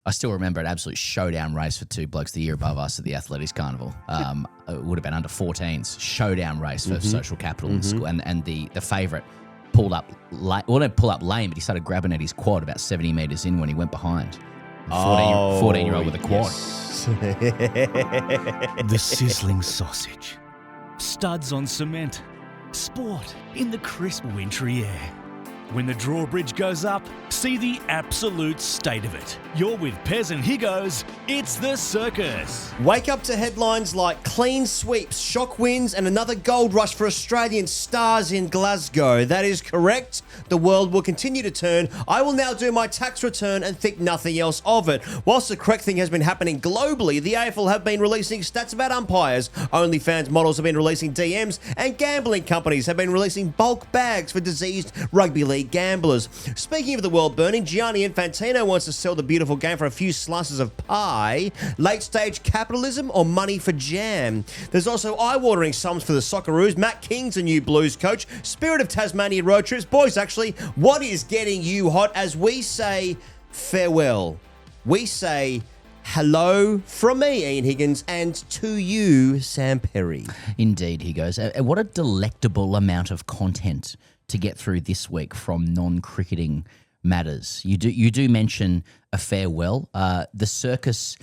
I still remember an absolute showdown race for two blokes the year above us at the Athletics Carnival. It would have been under 14s. Showdown race for social capital in school. And the favourite pulled up, didn't pull up lame, but he started grabbing at his quad about 70 metres in when he went behind. 14-year-old with a quad. The sizzling sausage. Studs on cement. Sport in the crisp wintry air. When the drawbridge goes up, see the absolute state of it. You're with Pez and Higgos, it's the circus. Wake up to headlines like clean sweeps, shock wins, and another gold rush for Australian stars in Glasgow. That is correct. The world will continue to turn. I will now do my tax return and think nothing else of it. Whilst the correct thing has been happening globally, the AFL have been releasing stats about umpires. OnlyFans models have been releasing DMs, and gambling companies have been releasing bulk bags for diseased rugby league gamblers. Speaking of the world burning, Gianni Infantino wants to sell the beautiful game for a few slices of pie. Late stage capitalism or money for jam? There's also eye-watering sums for the Socceroos. Matt King's a new Blues coach. Spirit of Tasmania road trips. Boys, actually, what is getting you hot as we say farewell? We say hello from me, Ian Higgins, and to you, Sam Perry. Indeed, he goes. What a delectable amount of content to get through this week from non-cricketing matters. You do mention a farewell. The circus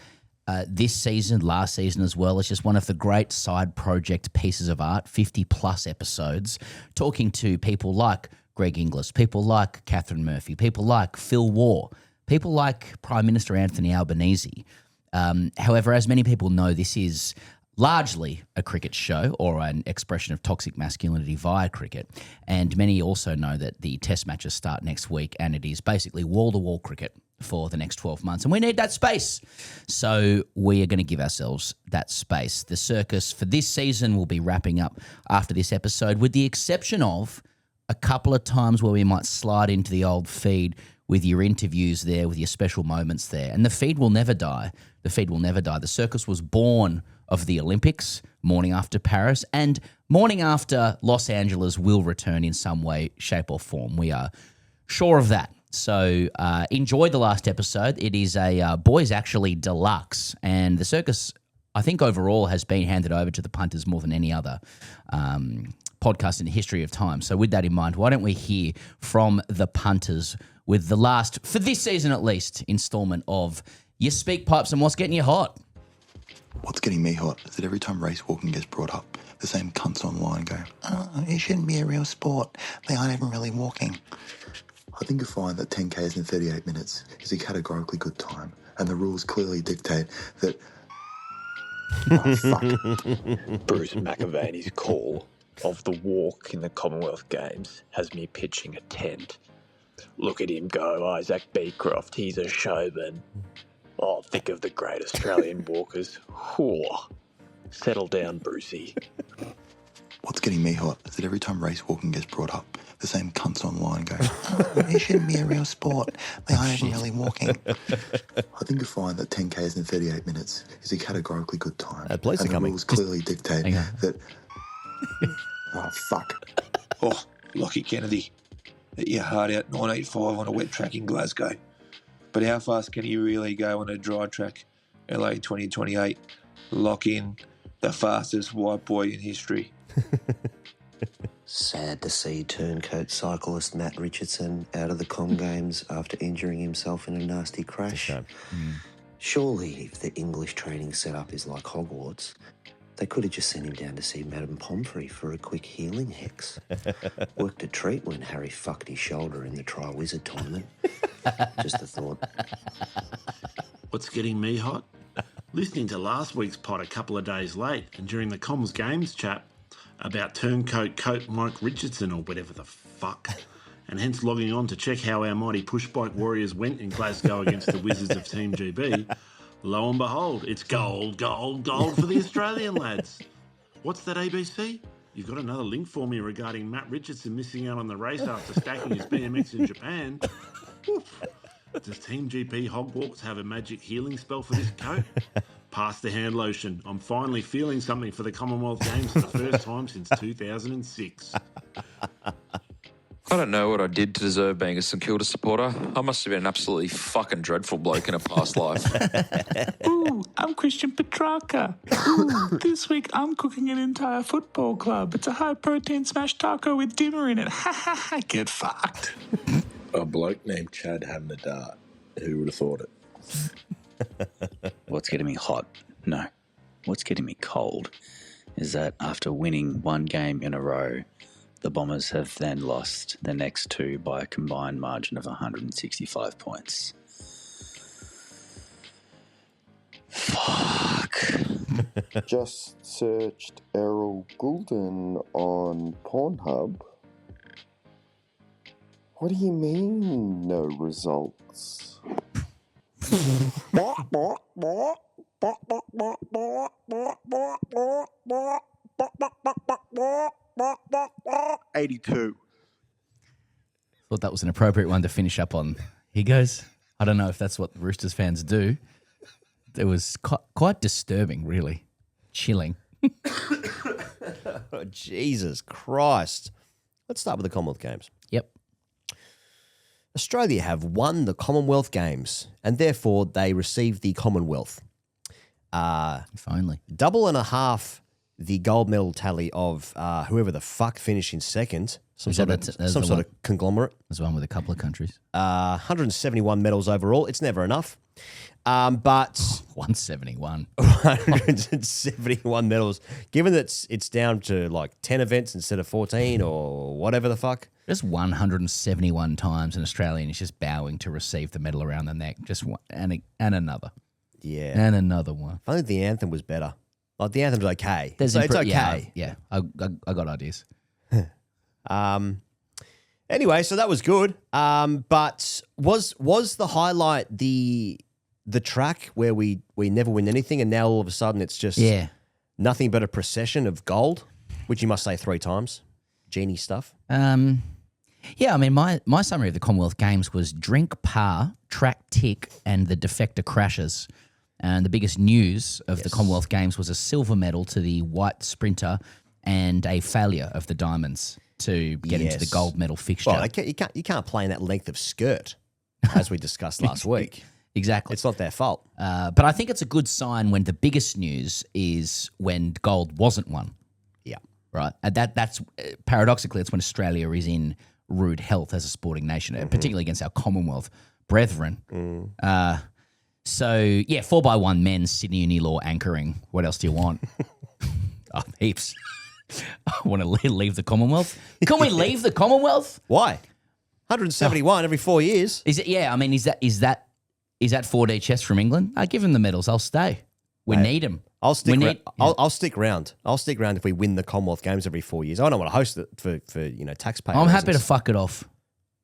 this season, last season as well, is just one of the great side project pieces of art, 50-plus episodes, talking to people like Greg Inglis, people like Catherine Murphy, people like Phil Waugh, people like Prime Minister Anthony Albanese. However, as many people know, this is largely a cricket show or an expression of toxic masculinity via cricket. And many also know that the test matches start next week and it is basically wall-to-wall cricket for the next 12 months. And we need that space. So we are going to give ourselves that space. The circus for this season will be wrapping up after this episode, with the exception of a couple of times where we might slide into the old feed with your interviews there, with your special moments there. And the feed will never die. The feed will never die. The circus was born of the Olympics, morning after Paris, and morning after Los Angeles will return in some way, shape or form. We are sure of that. So enjoy the last episode. It is a Boys Actually Deluxe, and the circus, I think overall, has been handed over to the punters more than any other podcast in the history of time. So with that in mind, why don't we hear from the punters with the last, for this season at least, installment of Your Speak Pipes and What's Getting You Hot. What's getting me hot is that every time race walking gets brought up, the same cunts online go, oh, it shouldn't be a real sport. They aren't even really walking. I think you'll find that 10Ks in 38 minutes is a categorically good time, and the rules clearly dictate that... Oh, fuck. Bruce McAvaney's call of the walk in the Commonwealth Games has me pitching a tent. Look at him go, Isaac Beecroft, he's a showman. Oh, think of the great Australian walkers. Whew. Settle down, Brucey. What's getting me hot is that every time race walking gets brought up, the same cunts online go, oh, it shouldn't be a real sport. They aren't even really walking. I think you'll find that 10Ks in 38 minutes is a categorically good time. Police are coming. The rules clearly dictate that... Oh, fuck. Oh, Lockie Kennedy, at your heart out 985 on a wet track in Glasgow. But how fast can you really go on a dry track? LA 2028. Lock in the fastest white boy in history. Sad to see turncoat cyclist Matt Richardson out of the Com Games after injuring himself in a nasty crash. Surely, if the English training setup is like Hogwarts, they could have just sent him down to see Madame Pomfrey for a quick healing hex. Worked a treat when Harry fucked his shoulder in the Tri-Wizard tournament. Just a thought. What's getting me hot? Listening to last week's pod a couple of days late, and during the Comms Games chat about turncoat coat Mike Richardson or whatever the fuck, and hence logging on to check how our mighty pushbike warriors went in Glasgow against the Wizards of Team GB. Lo and behold, it's gold, gold, gold for the Australian lads. What's that, ABC? You've got another link for me regarding Matt Richardson missing out on the race after stacking his BMX in Japan. Oof. Does Team GP Hogwarts have a magic healing spell for this coat? Pass the hand lotion. I'm finally feeling something for the Commonwealth Games for the first time since 2006. don't know what I did to deserve being a St Kilda supporter. I must have been an absolutely fucking dreadful bloke in a past life. Ooh, I'm Christian Petrarca. Ooh, this week I'm cooking an entire football club. It's a high-protein smashed taco with dinner in it. Ha ha ha, get fucked. A bloke named Chad having a dart. Who would have thought it? What's getting me hot? No. What's getting me cold is that after winning one game in a row, the Bombers have then lost the next two by a combined margin of 165 points. Fuck. Just searched Errol Goulden on Pornhub. What do you mean, no results? 82. Thought that was an appropriate one to finish up on. Higgins. I don't know if that's what the Roosters fans do. It was quite disturbing, really. Chilling. Oh, Jesus Christ. Let's start with the Commonwealth Games. Yep. Australia have won the Commonwealth Games, and therefore they receive the Commonwealth. Finally. Double and a half the gold medal tally of whoever the fuck finished in second. Some sort of conglomerate. There's one with a couple of countries. 171 medals overall. It's never enough. But 171. 171 medals. Given that it's down to like 10 events instead of 14 or whatever the fuck. Just 171 times an Australian is just bowing to receive the medal around the neck. Just one, and another. Yeah. And another one. I think the anthem was better. Like the anthem's okay. It's okay. Yeah, I got ideas. Anyway, so that was good. But was the highlight the track where we never win anything, and now all of a sudden it's just nothing but a procession of gold, which you must say 3 times. Genie stuff. Yeah, I mean, my summary of the Commonwealth Games was drink par, track tick, and the defector crashes. And the biggest news of the Commonwealth Games was a silver medal to the white sprinter and a failure of the diamonds to get into the gold medal fixture. Well, you can't play in that length of skirt, as we discussed last week. Exactly. It's not their fault. But I think it's a good sign when the biggest news is when gold wasn't won. Yeah. Right. And that's paradoxically, it's when Australia is in rude health as a sporting nation, particularly against our Commonwealth brethren. So, 4x1 men's Sydney Unilaw anchoring. What else do you want? Heaps. I want to leave the Commonwealth. Can we leave the Commonwealth? Why? 171 every 4 years. Is it? Yeah, I mean, is that 4D chess from England? I give them the medals. I'll stay. We need them. I'll stick around. I'll stick around if we win the Commonwealth Games every 4 years. I don't want to host it for taxpayer I'm happy to reasons. fuck it off.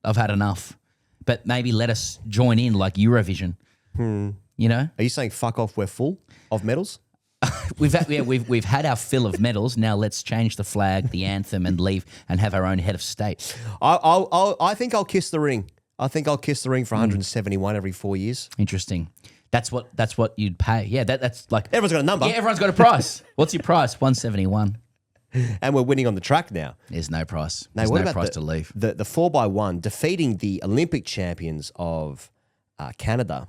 I've had enough. But maybe let us join in like Eurovision. You know? Are you saying fuck off? We're full of medals. We've had our fill of medals. Now let's change the flag, the anthem, and leave and have our own head of state. I think I'll kiss the ring. I think I'll kiss the ring for 171 every 4 years. Interesting. That's what you'd pay. Yeah, that's like everyone's got a number. Yeah, everyone's got a price. What's your price? 171. And we're winning on the track now. There's no price. Now, There's what no about price to leave. The 4x1 defeating the Olympic champions of Canada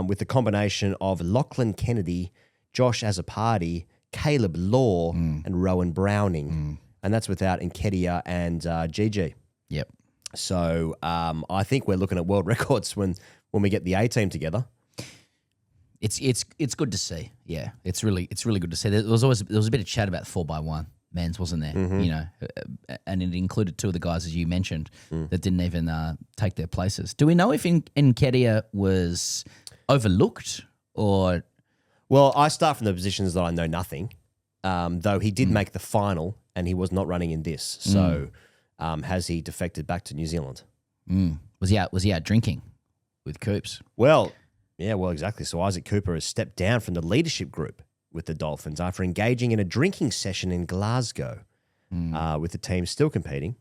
with the combination of Lachlan Kennedy, Josh Azzopardi, Caleb Law, and Rowan Browning. And that's without Nketiah and Gigi. Yep. So I think we're looking at world records when we get the A team together. It's good to see. Yeah, it's really good to see. There was a bit of chat about 4x1 men's, wasn't there? You know, and it included 2 of the guys, as you mentioned, that didn't even take their places. Do we know if Nketiah was overlooked or? Well, I start from the positions that I know nothing. Though he did make the final, and he was not running in this. So, has he defected back to New Zealand? Was he out drinking with Coops? Well, yeah, exactly. So Isaac Cooper has stepped down from the leadership group with the Dolphins after engaging in a drinking session in Glasgow with the team still competing.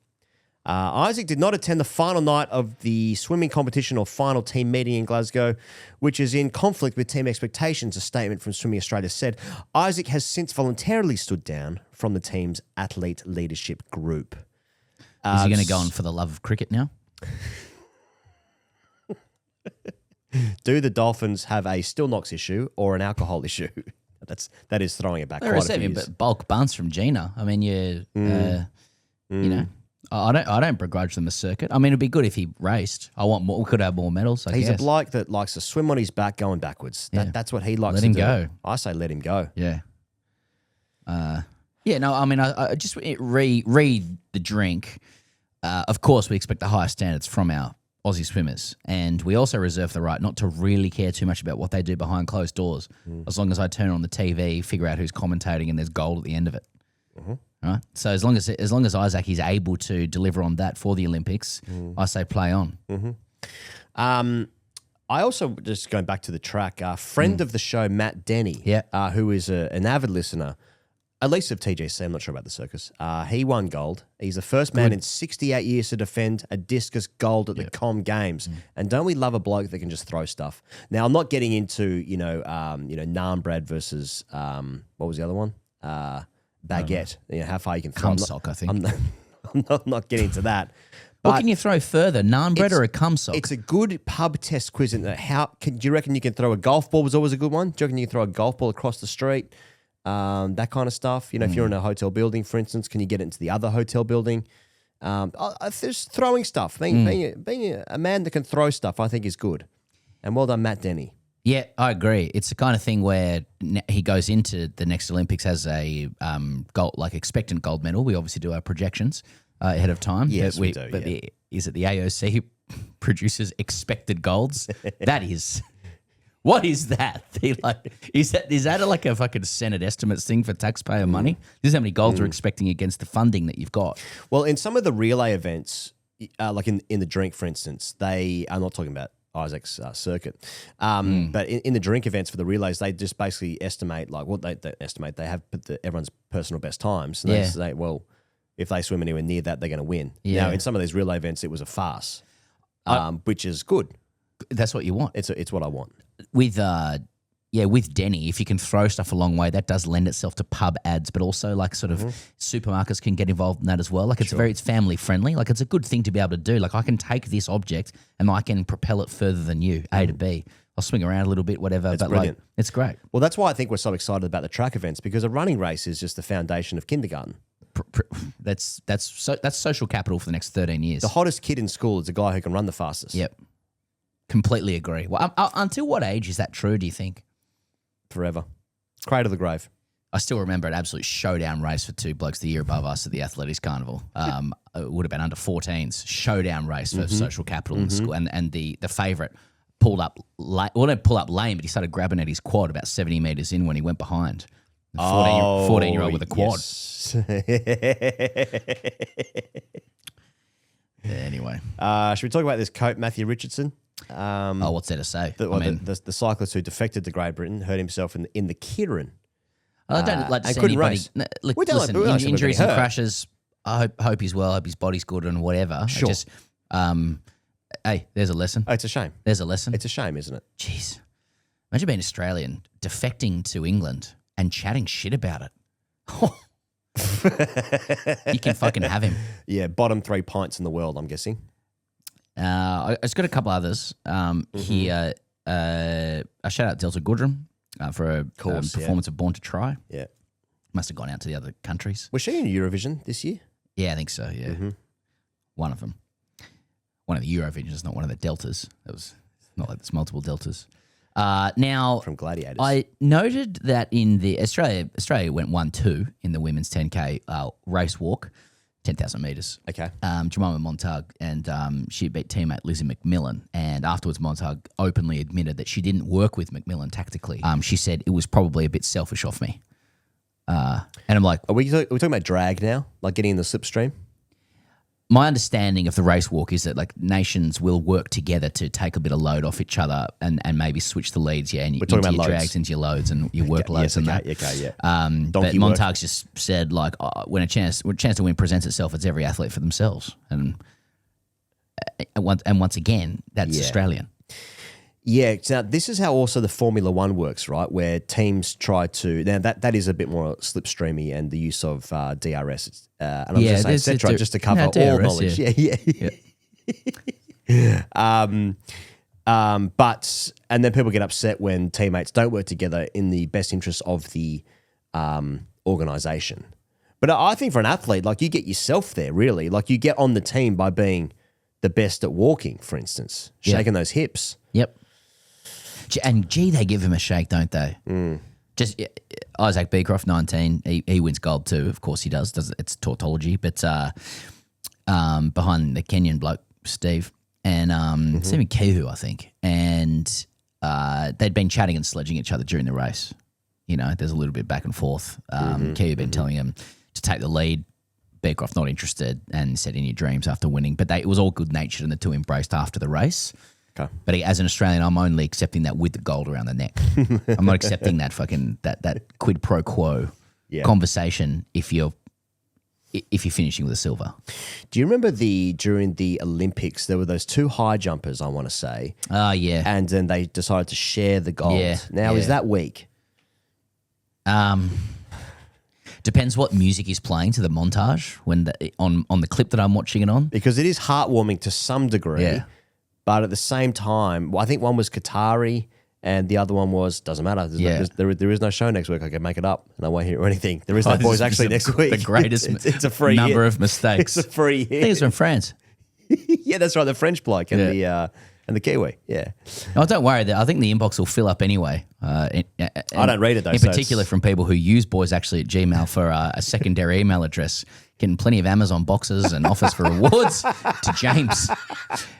Isaac did not attend the final night of the swimming competition or final team meeting in Glasgow, which is in conflict with team expectations, a statement from Swimming Australia said. Isaac has since voluntarily stood down from the team's athlete leadership group. Is he going to go on for the love of cricket now? Do the Dolphins have a still knocks issue or an alcohol issue? That is throwing it back. They're quite a few receiving years. bulk bunts from Gina. I mean, you know, I don't begrudge them a circuit. I mean, it'd be good if he raced. I want more. We could have more medals. He's guess. a bloke that likes to swim on his back going backwards. That's what he likes Let to him do. go. I say let him go. Yeah. Yeah, no, I mean, I just read the drink. Of course, we expect the highest standards from our Aussie swimmers, and we also reserve the right not to really care too much about what they do behind closed doors, as long as I turn on the TV, figure out who's commentating, and there's gold at the end of it. Right? So as long as Isaac is able to deliver on that for the Olympics, I say play on. I also, just going back to the track, friend of the show, Matt Denny, who is an avid listener, at least of TGC, I'm not sure about the circus. He won gold. He's the first man in 68 years to defend a discus gold at the Com Games. And don't we love a bloke that can just throw stuff? Now, I'm not getting into, naan bread versus, what was the other one? Baguette. How far you can throw. Cum sock, I think. I'm not getting into that. What can you throw further, naan bread or a cum sock? It's a good pub test quiz. Do you reckon you can throw a golf ball? Was always a good one. Do you reckon you can throw a golf ball across the street? That kind of stuff. If you're in a hotel building, for instance, can you get into the other hotel building? There's throwing stuff. Being a man that can throw stuff, I think, is good. And well done, Matt Denny. Yeah, I agree. It's the kind of thing where he goes into the next Olympics as a gold, like expectant gold medal. We obviously do our projections ahead of time. Yes, we do. But is it the AOC produces expected golds? That is. What is that? Is that like a fucking Senate estimates thing for taxpayer money? This is how many golds we're expecting against the funding that you've got. Well, in some of the relay events, like in the drink, for instance, I'm not talking about Isaac's circuit, but in the drink events for the relays, they just basically estimate they estimate. They have put everyone's personal best times. And they say, well, if they swim anywhere near that, they're going to win. Yeah. Now, in some of these relay events, it was a farce, which is good. That's what you want. It's what I want. With Denny, if you can throw stuff a long way, that does lend itself to pub ads, but also like sort of supermarkets can get involved in that as well. Like it's family friendly. Like it's a good thing to be able to do. Like I can take this object and I can propel it further than you, A to B. I'll swing around a little bit, whatever. It's but brilliant. Like it's great. Well, that's why I think we're so excited about the track events, because a running race is just the foundation of kindergarten. That's social capital for the next 13 years. The hottest kid in school is the guy who can run the fastest. Yep. Completely agree. Well, until what age is that true, do you think? Forever. Cradle to the grave. I still remember an absolute showdown race for two blokes the year above us at the Athletics Carnival. It would have been under 14s. Showdown race for social capital in school. And the favourite pulled up, didn't pull up lame, but he started grabbing at his quad about 70 metres in when he went behind. 14-year-old with a quad. Yes. Anyway. Should we talk about this coat, Matthew Richardson? What's there to say? The cyclist who defected to Great Britain hurt himself in the Kieran. I don't like to and see couldn't anybody. race. Look, We don't listen, like- we don't like injuries somebody and hurt. crashes. I hope he's well. I hope his body's good and whatever. Sure. Hey, there's a lesson. Oh, it's a shame. There's a lesson. It's a shame, isn't it? Jeez. Imagine being Australian, defecting to England and chatting shit about it. You can fucking have him. Yeah, bottom 3 pints in the world, I'm guessing. I just got a couple others here. I shout out Delta Goodrum for a performance of Born to Try. Yeah. Must have gone out to the other countries. Was she in Eurovision this year? Yeah, I think so, yeah. One of them. One of the Eurovisions, not one of the Deltas. It was not like there's multiple Deltas. Now, from Gladiators. I noted that in the Australia went 1-2 in the women's 10K race walk, 10,000 metres. Okay. Jemima Montag, and she beat teammate Lizzie McMillan. And afterwards, Montag openly admitted that she didn't work with McMillan tactically. She said it was probably a bit selfish of me. And I'm like, are we talking about drag now? Like getting in the slipstream? My understanding of the race walk is that like nations will work together to take a bit of load off each other and maybe switch the leads, and we're talking into about your loads. drags into your loads and your workloads and that. Okay, yeah. But Donkey Montag's just said like when a chance to win presents itself, it's every athlete for themselves, and once again that's Australian. Yeah, now this is how also the Formula One works, right? Where teams try to now that is a bit more slipstreamy and the use of DRS, and I'm just saying, etc. Just to cover all DRS, knowledge. Yeah. But and then people get upset when teammates don't work together in the best interest of the organization. But I think for an athlete, like you get yourself there, really. Like you get on the team by being the best at walking, for instance, shaking those hips. Yep. And gee, they give him a shake, don't they? Just Isaac Beecroft, 19. He wins gold too. Of course he does. It's tautology, but behind the Kenyan bloke, Steve, and Stephen Kihu, I think. And they'd been chatting and sledging each other during the race. You know, there's a little bit back and forth. Kihu been telling him to take the lead. Beecroft not interested and said in your dreams after winning. But it was all good natured and the two embraced after the race. Okay. But as an Australian, I'm only accepting that with the gold around the neck. I'm not accepting that fucking that quid pro quo conversation if you're finishing with a silver. Do you remember during the Olympics there were those two high jumpers? I want to say. Oh yeah. And then they decided to share the gold. Yeah. Now is that weak? Depends what music is playing to the montage on the clip that I'm watching it on. Because it is heartwarming to some degree. Yeah. But at the same time, I think one was Qatari and the other one was, doesn't matter. There is no show next week. I can make it up and I won't hear anything. There is no boys actually next week. The greatest it's a free number hit. of mistakes. It's a free hit. I think it's from France. Yeah, that's right. The French bloke and the Kiwi. Yeah. Oh, don't worry. I think the inbox will fill up anyway. I don't read it though. In particular from people who use boysactually@gmail for a secondary email address. Getting plenty of Amazon boxes and offers for rewards to James.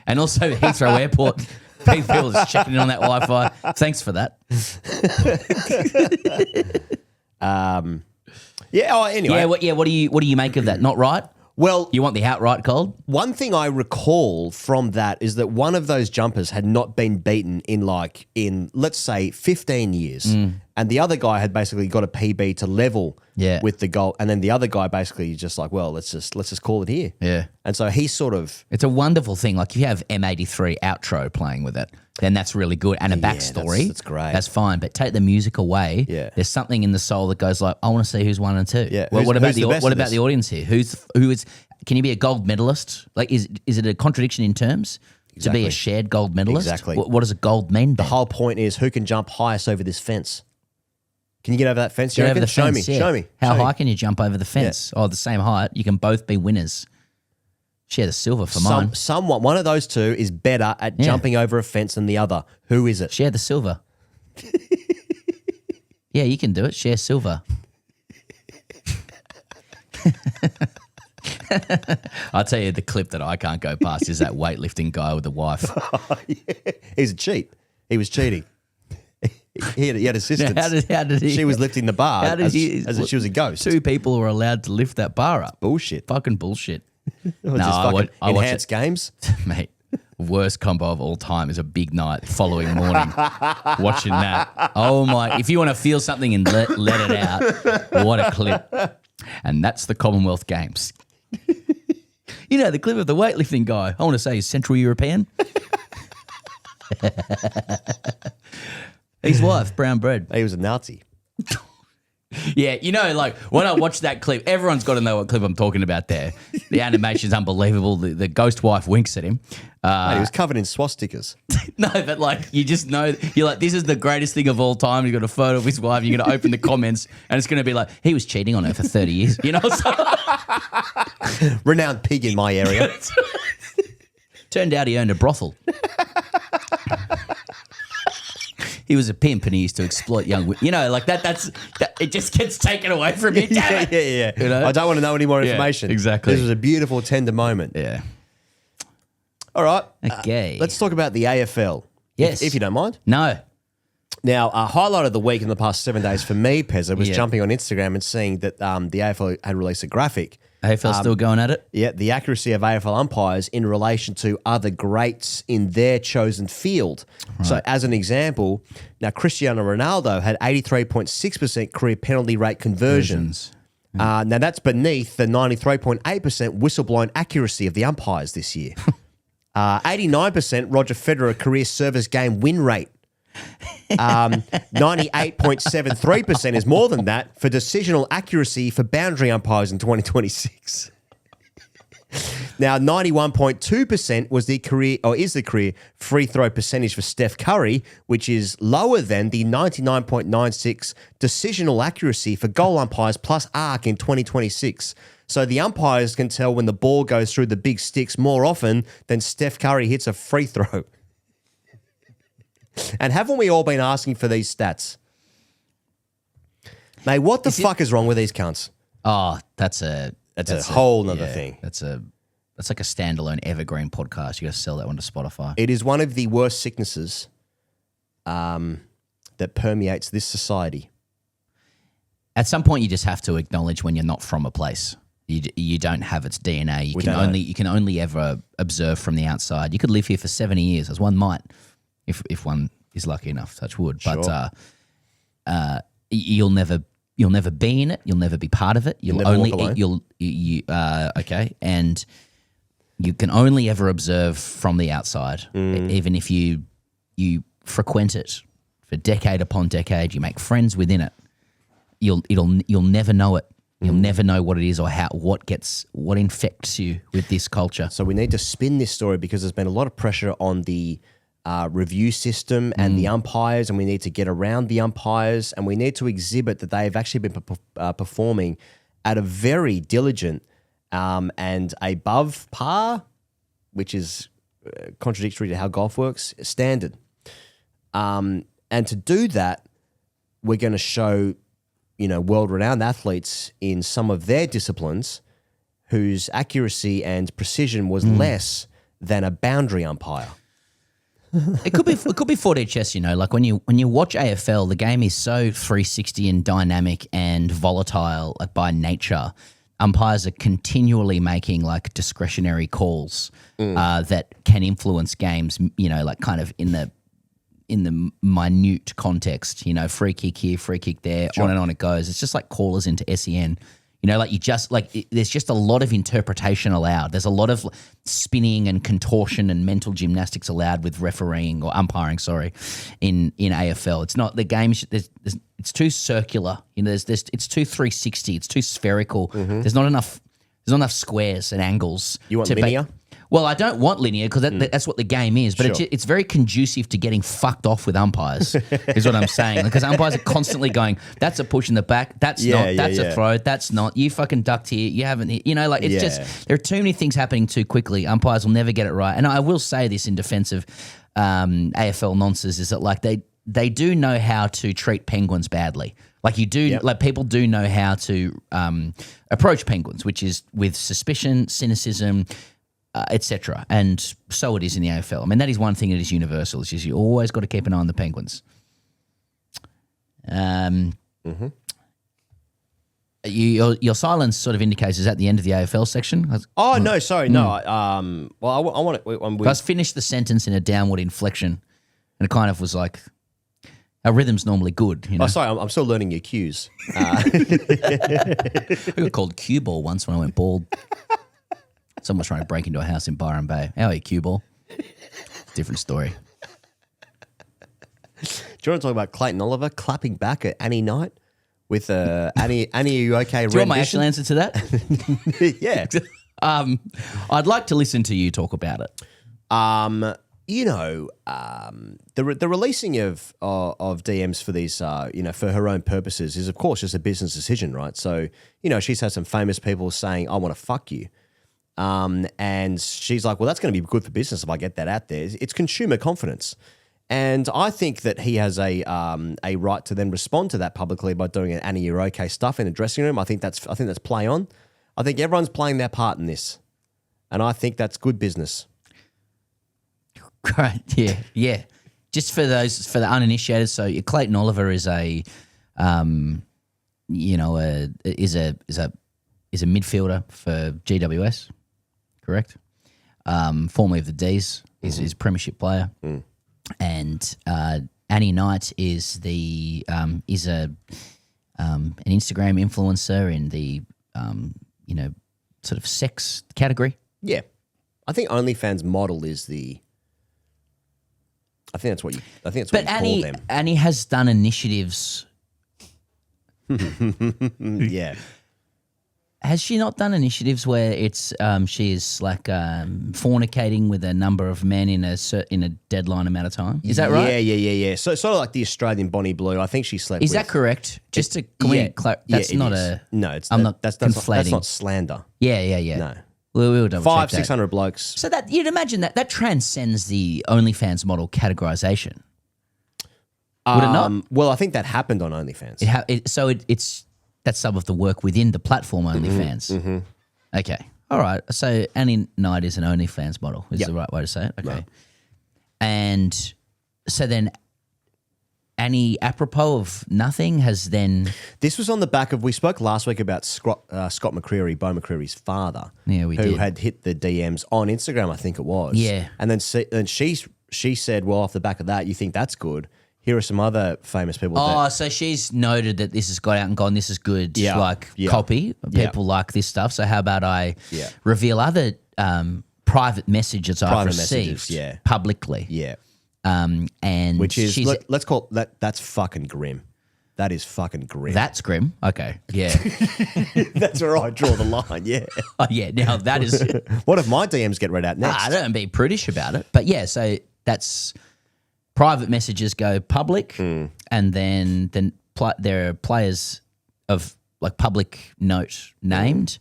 And also Heathrow Airport. People just checking in on that Wi-Fi. Thanks for that. Anyway. Yeah, what do you make of that? Not right? Well, you want the outright gold? One thing I recall from that is that one of those jumpers had not been beaten in let's say 15 years. And the other guy had basically got a PB to level with the goal. And then the other guy basically just like, well, let's just call it here. Yeah. And so he sort of... It's a wonderful thing. Like if you have M83 outro playing with it, then that's really good. And a backstory. That's great. That's fine. But take the music away. Yeah. There's something in the soul that goes like, I want to see who's 1 and 2. Yeah. Well, what about the audience here? Who is... Can you be a gold medalist? Like, is it a contradiction in terms to be a shared gold medalist? Exactly. What does a gold mean? The whole point is who can jump highest over this fence. Can you get over that fence? Get over the Show fence, me. Show me. How high can you jump over the fence? Oh, the same height. You can both be winners. Share the silver for mine. One of those two is better at jumping over a fence than the other. Who is it? Share the silver. Yeah, you can do it. Share silver. I'll tell you the clip that I can't go past is that weightlifting guy with the wife. He's a cheat. He was cheating. He had assistance. How did he? She was lifting the bar as if she was a ghost. 2 people were allowed to lift that bar up. Bullshit. Fucking bullshit. I watch Enhanced Games. Mate, worst combo of all time is a big night following morning watching that. Oh my, if you want to feel something and let it out, what a clip. And that's the Commonwealth Games. You know, the clip of the weightlifting guy, I want to say he's Central European. His wife, brown bread. He was a Nazi. Yeah, you know, like when I watch that clip, everyone's got to know what clip I'm talking about there. The animation's unbelievable. The ghost wife winks at him. Mate, he was covered in swastikas. No, but like you just know, you're like, this is the greatest thing of all time. You've got a photo of his wife. You're going to open the comments and it's going to be like, he was cheating on her for 30 years. You know? Renowned pig in my area. Turned out he owned a brothel. He was a pimp and he used to exploit young women. You know, like that it just gets taken away from you. Damn it. Yeah. You know? I don't want to know any more information. Exactly. This was a beautiful, tender moment. Yeah. All right. Okay. Let's talk about the AFL. Yes. If you don't mind. No. Now, a highlight of the week in the past 7 days for me, Pezza, was jumping on Instagram and seeing that the AFL had released a graphic. AFL still going at it? Yeah, the accuracy of AFL umpires in relation to other greats in their chosen field. Right. So, as an example, now Cristiano Ronaldo had 83.6% career penalty rate conversions. Now, that's beneath the 93.8% whistle-blown accuracy of the umpires this year. 89% Roger Federer career service game win rate. 98.73% is more than that for decisional accuracy for boundary umpires in 2026. Now, 91.2% was the career, or is the career free throw percentage for Steph Curry, which is lower than the 99.96 decisional accuracy for goal umpires plus arc in 2026. So the umpires can tell when the ball goes through the big sticks more often than Steph Curry hits a free throw. And haven't we all been asking for these stats? Mate, what the fuck is wrong with these cunts? Oh, that's a whole nother thing. That's like a standalone evergreen podcast. You got to sell that one to Spotify. It is one of the worst sicknesses that permeates this society. At some point, you just have to acknowledge when you're not from a place. You don't have its DNA. You can only ever observe from the outside. You could live here for 70 years, as one might, if one is lucky enough. Touch wood. Sure. But you'll never be in it. You'll never be part of it. You'll only okay, and you can only ever observe from the outside. Even if you frequent it for decade upon decade, you make friends within it. You'll never know it. You'll never know what it is or what infects you with this culture. So we need to spin this story because there's been a lot of pressure on the review system and the umpires, and we need to get around the umpires, and we need to exhibit that they've actually been performing at a very diligent and above par, which is contradictory to how golf works, standard. And to do that, we're going to show, world-renowned athletes in some of their disciplines whose accuracy and precision was less than a boundary umpire. It could be 4D chess, like when you watch AFL, the game is so 360 and dynamic and volatile by nature. Umpires are continually making like discretionary calls that can influence games, like kind of in the minute context, free kick here, free kick there, on and on it goes. It's just like callers into SEN. There's just a lot of interpretation allowed. There's a lot of spinning and contortion and mental gymnastics allowed with refereeing or umpiring, in AFL. It's not the game. It's too circular. It's too 360. It's too spherical. There's not enough squares and angles. You want linear? Well, I don't want linear because that's what the game is, but Sure. it's very conducive to getting fucked off with umpires, is what I'm saying. Because umpires are constantly going, that's a push in the back, that's a throw, that's not, you fucking ducked here, you haven't, just, there are too many things happening too quickly. Umpires will never get it right. And I will say this in defense of AFL nonsense is that like they do know how to treat penguins badly. Like you do, like people do know how to approach penguins, which is with suspicion, cynicism, etc. And so it is in the AFL. I mean, that is one thing that is universal. It's just you always got to keep an eye on the Penguins. Your silence sort of indicates, is that the end of the AFL section? Oh, no, sorry, no. I want to... I was finished the sentence in a downward inflection, and it kind of was like, our rhythm's normally good. Oh, sorry, I'm still learning your cues. I got called cue ball once when I went bald. Someone was trying to break into a house in Byron Bay. How are you, cue ball? Different story. Do you want to talk about Clayton Oliver clapping back at Annie Knight with Annie, are you okay? Do you want my actual answer to that? Yeah. I'd like to listen to you talk about it. The releasing of DMs for these, for her own purposes is, of course, just a business decision, right? So, she's had some famous people saying, I want to fuck you. And she's like, well, that's going to be good for business if I get that out there. It's consumer confidence. And I think that he has a right to then respond to that publicly by doing an Annie, you're okay stuff in a dressing room. I think that's play on. I think everyone's playing their part in this. And I think that's good business. Great. Yeah. Just for the uninitiated. So Clayton Oliver is a midfielder for GWS, correct? Formerly of the D's, is a premiership player, and Annie Knight is an Instagram influencer in the sort of sex category. Yeah. I think OnlyFans model is the. I think that's what you. I think that's what But you call them. Annie has done initiatives. Yeah. Has she not done initiatives where it's she is like fornicating with a number of men in a deadline amount of time? Is that right? Yeah. So sort of like the Australian Bonnie Blue. I think she slept. Is with, that correct? Just to that's it not is. No, it's I'm not that's conflating. that's not slander. Yeah. No. We'll double check that. 500-600 blokes. So that you'd imagine that transcends the OnlyFans model categorization. Would it not? Well, I think that happened on OnlyFans. It's that's some of the work within the platform OnlyFans. Okay. All right. So Annie Knight is an OnlyFans model, is the right way to say it? Okay. Right. And so then Annie, apropos of nothing, has then... This was on the back of... We spoke last week about Scott McCreery, Bo McCreery's father. Yeah, we did. Who had hit the DMs on Instagram, I think it was. Yeah. And then she said, well, off the back of that, you think that's good. Here are some other famous people. So she's noted that this has got out and gone, this is good, copy. People like this stuff. So how about I reveal other private messages I've received publicly. Yeah. And which is, let's call it, that's fucking grim. That is fucking grim. That's grim. Okay. Yeah. That's where I draw the line. Yeah. Oh, yeah. Now that is. What if my DMs get read out next? I don't be prudish about it. But yeah, so that's private messages go public, and then there are players of like public note named,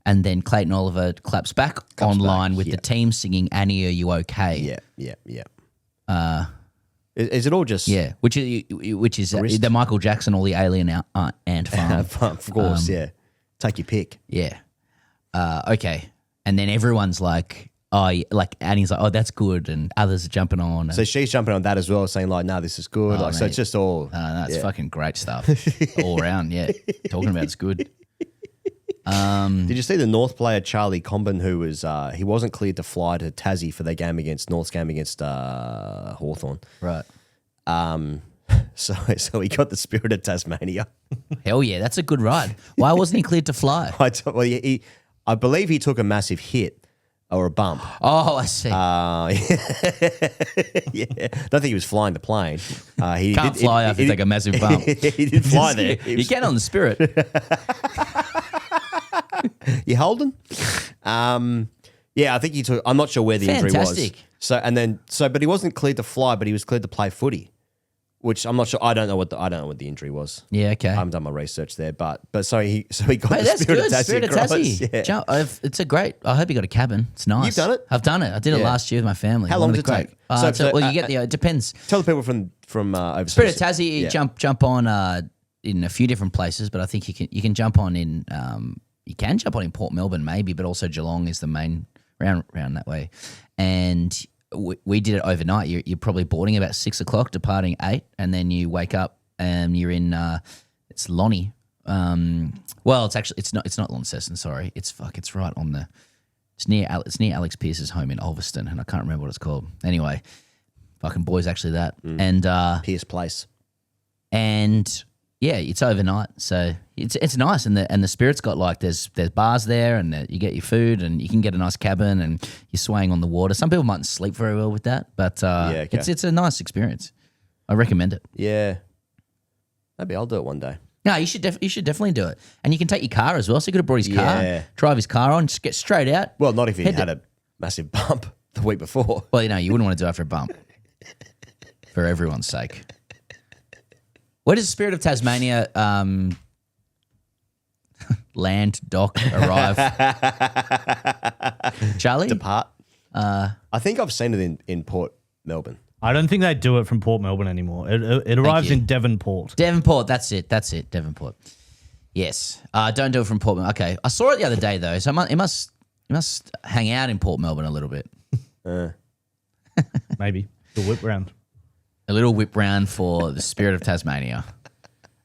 and then Clayton Oliver claps back online with the team singing "Annie, are you okay?" Yeah. Is it all just which is the Michael Jackson or the Alien Ant Farm? Of course, take your pick. Yeah. Okay, and then everyone's like, like Annie's like, oh, that's good, and others are jumping on. So she's jumping on that as well, saying like, no, this is good. So it's just all. No, it's fucking great stuff all around. Yeah, talking about it's good. Did you see the North player Charlie Comben, who was he wasn't cleared to fly to Tassie for their game against North's game against Hawthorn. Right. So he got the Spirit of Tasmania. Hell yeah, that's a good ride. Why wasn't he cleared to fly? I believe he took a massive hit or a bump. Oh, I see. Yeah, don't think he was flying the plane. He can't fly after take a massive bump. He did fly there. You can on the Spirit. You holding? Yeah, I think he took. I'm not sure where the injury was. But he wasn't cleared to fly, but he was cleared to play footy, which I'm not sure. I don't know what the injury was. Yeah, okay. I haven't done my research there, but so he got the that's Spirit good. of Tassie. Spirit of Tassie. Yeah. It's a great. I hope you got a cabin. It's nice. You've done it? I've done it. I did it last year with my family. How long does it take? You get the. It depends. Tell the people from overseas. Spirit of Tassie, jump on in a few different places, but I think you can jump on in. You can jump on in Port Melbourne maybe, but also Geelong is the main round that way, and. We did it overnight. You're probably boarding about 6 o'clock, departing 8, and then you wake up and you're in. It's Lonnie. Well, it's not Launceston. Sorry, it's right on the. It's near Alex Pearce's home in Ulverston, and I can't remember what it's called. Anyway, fucking boys, actually that and Pearce Place, and yeah, it's overnight, so it's nice, and the Spirit's got like there's bars there, and you get your food, and you can get a nice cabin, and you're swaying on the water. Some people mightn't sleep very well with that, but it's a nice experience. I recommend it. Yeah, maybe I'll do it one day. No, you should definitely do it, and you can take your car as well. So you could have brought his car, drive his car on, just get straight out. Well, not if he had a massive bump the week before. Well, you wouldn't want to do it after a bump, for everyone's sake. Where does the Spirit of Tasmania land, dock, arrive? Charlie? Depart. I think I've seen it in Port Melbourne. I don't think they do it from Port Melbourne anymore. It arrives in Devonport. Devonport, that's it, Devonport. Yes. Don't do it from Port Melbourne. Okay. I saw it the other day, though, so it must hang out in Port Melbourne a little bit. Maybe. The whip round. A little whip round for the Spirit of Tasmania.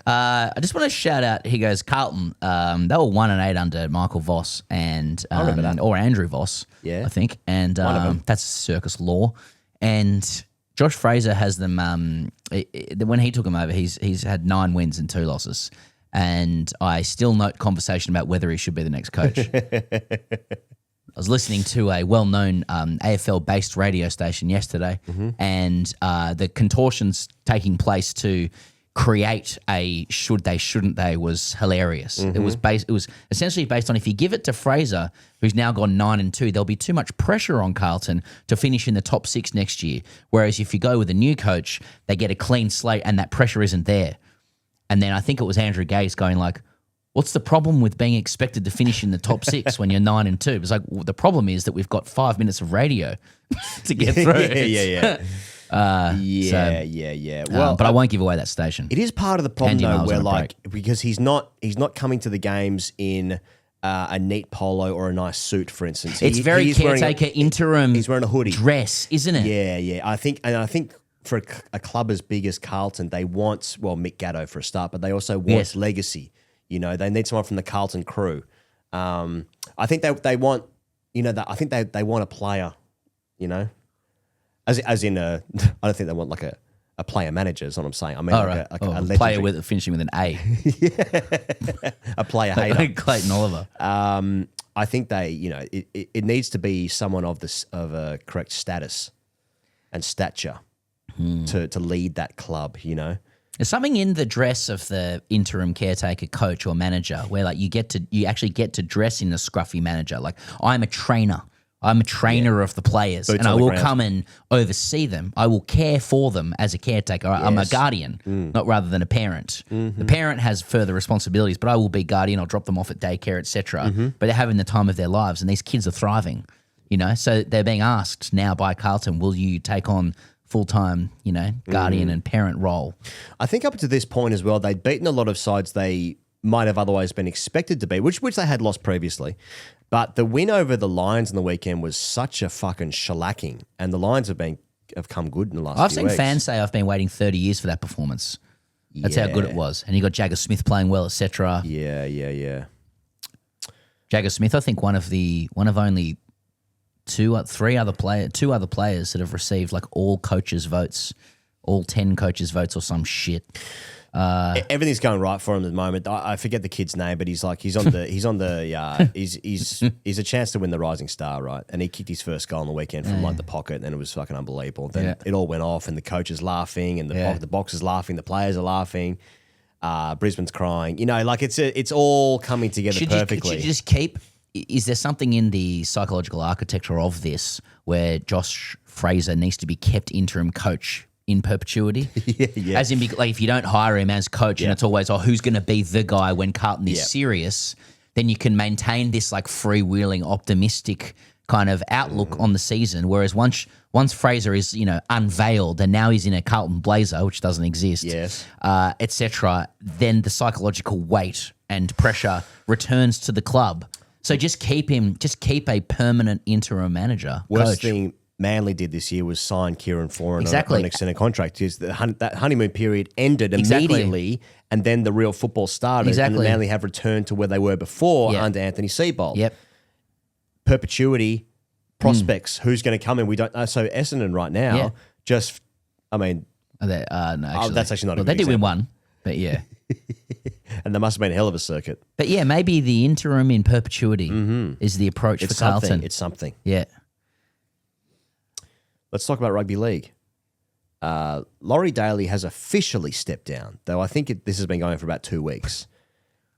I just want to shout out, he goes, Carlton. They were 1-8 under Michael Voss and I remember that. Or Andrew Voss, I think. And that's circus law. And Josh Fraser has them. When he took him over, he's had 9 wins and 2 losses. And I still note conversation about whether he should be the next coach. was listening to a well-known AFL-based radio station yesterday, and the contortions taking place to create a should they, shouldn't they was hilarious. It was essentially based on if you give it to Fraser, who's now gone 9-2, there'll be too much pressure on Carlton to finish in the top 6 next year. Whereas if you go with a new coach, they get a clean slate and that pressure isn't there. And then I think it was Andrew Gase going like, what's the problem with being expected to finish in the top 6 when you're 9-2? It's like, well, the problem is that we've got 5 minutes of radio to get through. Yeah. Well, but I won't give away that station. It is part of the problem, Andy though, Miles where on a break. because he's not coming to the games in a neat polo or a nice suit, for instance. It's very he's wearing caretaker interim. He's wearing a hoodie dress, isn't it? Yeah. I think for a club as big as Carlton, they want Mick Gatto for a start, but they also want legacy. You know, they need someone from the Carlton crew. I think they want, I think they want a player. As in I don't think they want like a player manager is what I'm saying. I mean a player finishing with an A. A player hater. Clayton Oliver. I think it needs to be someone of a correct status and stature to lead that club, There's something in the dress of the interim caretaker coach or manager where like you actually get to dress in the scruffy manager. Like I'm a trainer of the players, Boots and I on the will ground. come and oversee them. I will care for them as a caretaker. I'm a guardian, not rather than a parent. The parent has further responsibilities, but I will be guardian. I'll drop them off at daycare, etc. But they're having the time of their lives, and these kids are thriving. So they're being asked now by Carlton, will you take on full-time, guardian and parent role? I think up to this point as well, they'd beaten a lot of sides they might have otherwise been expected to beat, which they had lost previously. But the win over the Lions on the weekend was such a fucking shellacking, and the Lions have come good in the last I've few seen weeks. fans say I've been waiting 30 years for that performance. That's how good it was. And you got Jagger Smith playing well, etc. Yeah. Jagger Smith, I think one of only two other players that have received like all coaches' votes, all 10 coaches' votes or some shit. Everything's going right for him at the moment. I forget the kid's name, but he's a chance to win the Rising Star, right? And he kicked his first goal on the weekend from the pocket, and it was fucking unbelievable. Then it all went off, and the coach is laughing, and the box is laughing, the players are laughing. Brisbane's crying. It's all coming together perfectly. Should you just keep? Is there something in the psychological architecture of this where Josh Fraser needs to be kept interim coach in perpetuity? Yeah. As in, like, if you don't hire him as coach and it's always, who's going to be the guy when Carlton is serious, then you can maintain this like freewheeling, optimistic kind of outlook on the season. Whereas once Fraser is, unveiled and now he's in a Carlton blazer, which doesn't exist, etc., then the psychological weight and pressure returns to the club. So just keep a permanent interim manager. Worst coach. thing Manly did this year was sign Kieran Foran Exactly. on an extended contract. That honeymoon period ended immediately, and then the real football started. Exactly. And the Manly have returned to where they were before under Anthony Seibold. Yep. Perpetuity, prospects, who's going to come in? We don't know. So Essendon right now, no, actually, that's actually not a good they did win example. one, but yeah. And there must have been a hell of a circuit. But yeah, maybe the interim in perpetuity is the approach for Carlton. It's something. Yeah. Let's talk about rugby league. Laurie Daly has officially stepped down, though I think this has been going for about 2 weeks.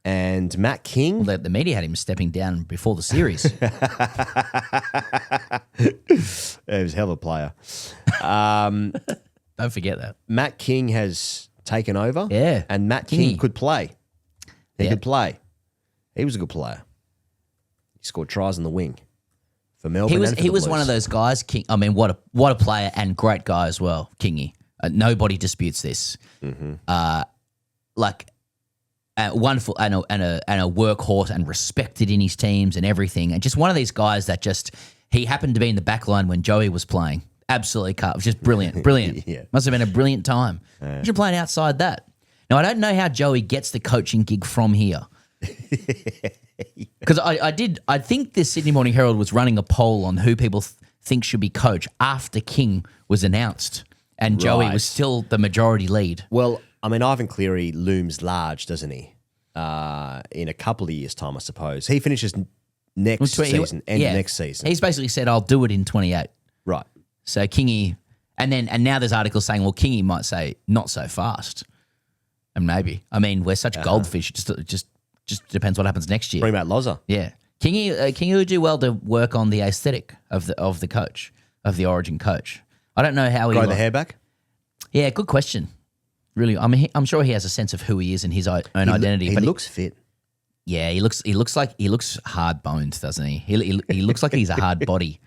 And Matt King... Well, the media had him stepping down before the series. He was a hell of a player. Don't forget that. Matt King has taken over. Yeah. And Matt King could play. He could play. He was a good player. He scored tries on the wing for Melbourne. He was one of those guys. King. I mean, what a player and great guy as well. Kingy. Nobody disputes this. Wonderful and a workhorse and respected in his teams and everything. And just one of these guys that he happened to be in the back line when Joey was playing. Absolutely cut. Just brilliant. Yeah. Must have been a brilliant time. Imagine playing outside that. Now, I don't know how Joey gets the coaching gig from here. Because I think the Sydney Morning Herald was running a poll on who people think should be coach after King was announced. And Joey was still the majority lead. Well, I mean, Ivan Cleary looms large, doesn't he? In a couple of years' time, I suppose. He finishes next season, next season. He's basically said, I'll do it in 28. Right. So Kingy, and now there's articles saying, well, Kingy might say not so fast. And maybe. I mean, we're such goldfish. It just depends what happens next year. Bring back Loza. Yeah. Kingy would do well to work on the aesthetic of the coach, of the Origin coach. I don't know how he... Grow the hair back? Yeah, good question. Really, I mean, I'm sure he has a sense of who he is and his own identity. He looks fit. Yeah, he looks hard boned, doesn't he? He looks like he's a hard body.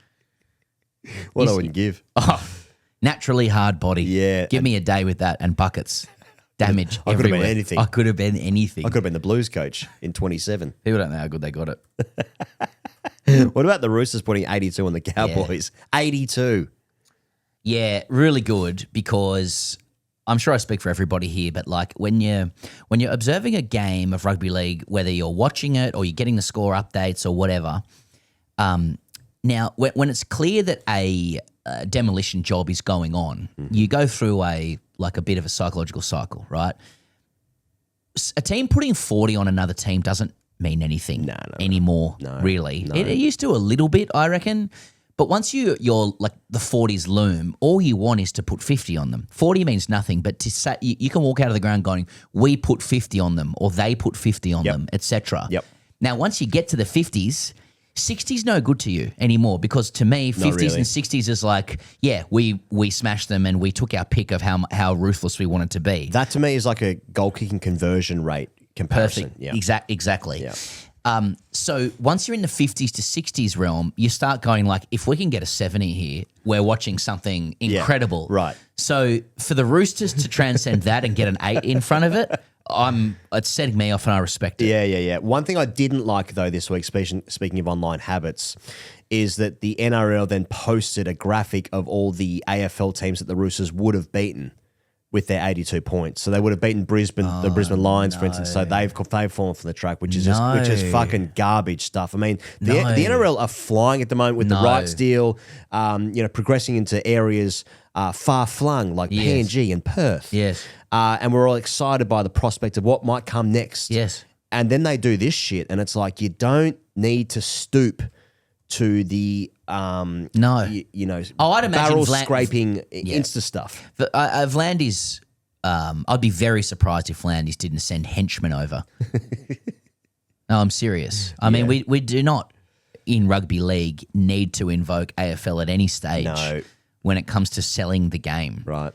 What I wouldn't give. Oh, naturally hard body. Yeah. Give me a day with that and buckets. Damage. I could have been anything. I could have been anything. I could have been the Blues coach in 27. People don't know how good they got it. What about the Roosters putting 82 on the Cowboys? Yeah. 82. Yeah, really good, because I'm sure I speak for everybody here, but like when you're observing a game of rugby league, whether you're watching it or you're getting the score updates or whatever, now when it's clear that a demolition job is going on, you go through a bit of a psychological cycle, right? A team putting 40 on another team doesn't mean anything anymore, really. No. It used to a little bit, I reckon. But once you're like the 40s loom, all you want is to put 50 on them. 40 means nothing, but to say you can walk out of the ground going, we put 50 on them, or they put 50 on them, etc. Yep. Now, once you get to the 50s, 60's no good to you anymore, because to me, 50s and 60s is like, yeah, we smashed them and we took our pick of how ruthless we wanted to be. That to me is like a goal kicking conversion rate comparison. Perfect. Yeah. Exactly. Yeah. So once you're in the 50s to 60s realm, you start going like, if we can get a 70 here, we're watching something incredible. Yeah, right. So for the Roosters to transcend that and get an 8 in front of it, it's setting me off and I respect it. Yeah. One thing I didn't like though this week, speaking of online habits, is that the NRL then posted a graphic of all the AFL teams that the Roosters would have beaten with their 82 points. So they would have beaten the Brisbane Lions, for instance. So they've fallen from the track, which is fucking garbage stuff. I mean, the NRL are flying at the moment with the rights deal, progressing into areas far flung like PNG and Perth. Yes. And we're all excited by the prospect of what might come next. Yes. And then they do this shit, and it's like you don't need to stoop to the I'd imagine barrel scraping Insta stuff. Vlandis, I'd be very surprised if Vlandis didn't send henchmen over. No, I'm serious. I mean, we do not in rugby league need to invoke AFL at any stage when it comes to selling the game. Right.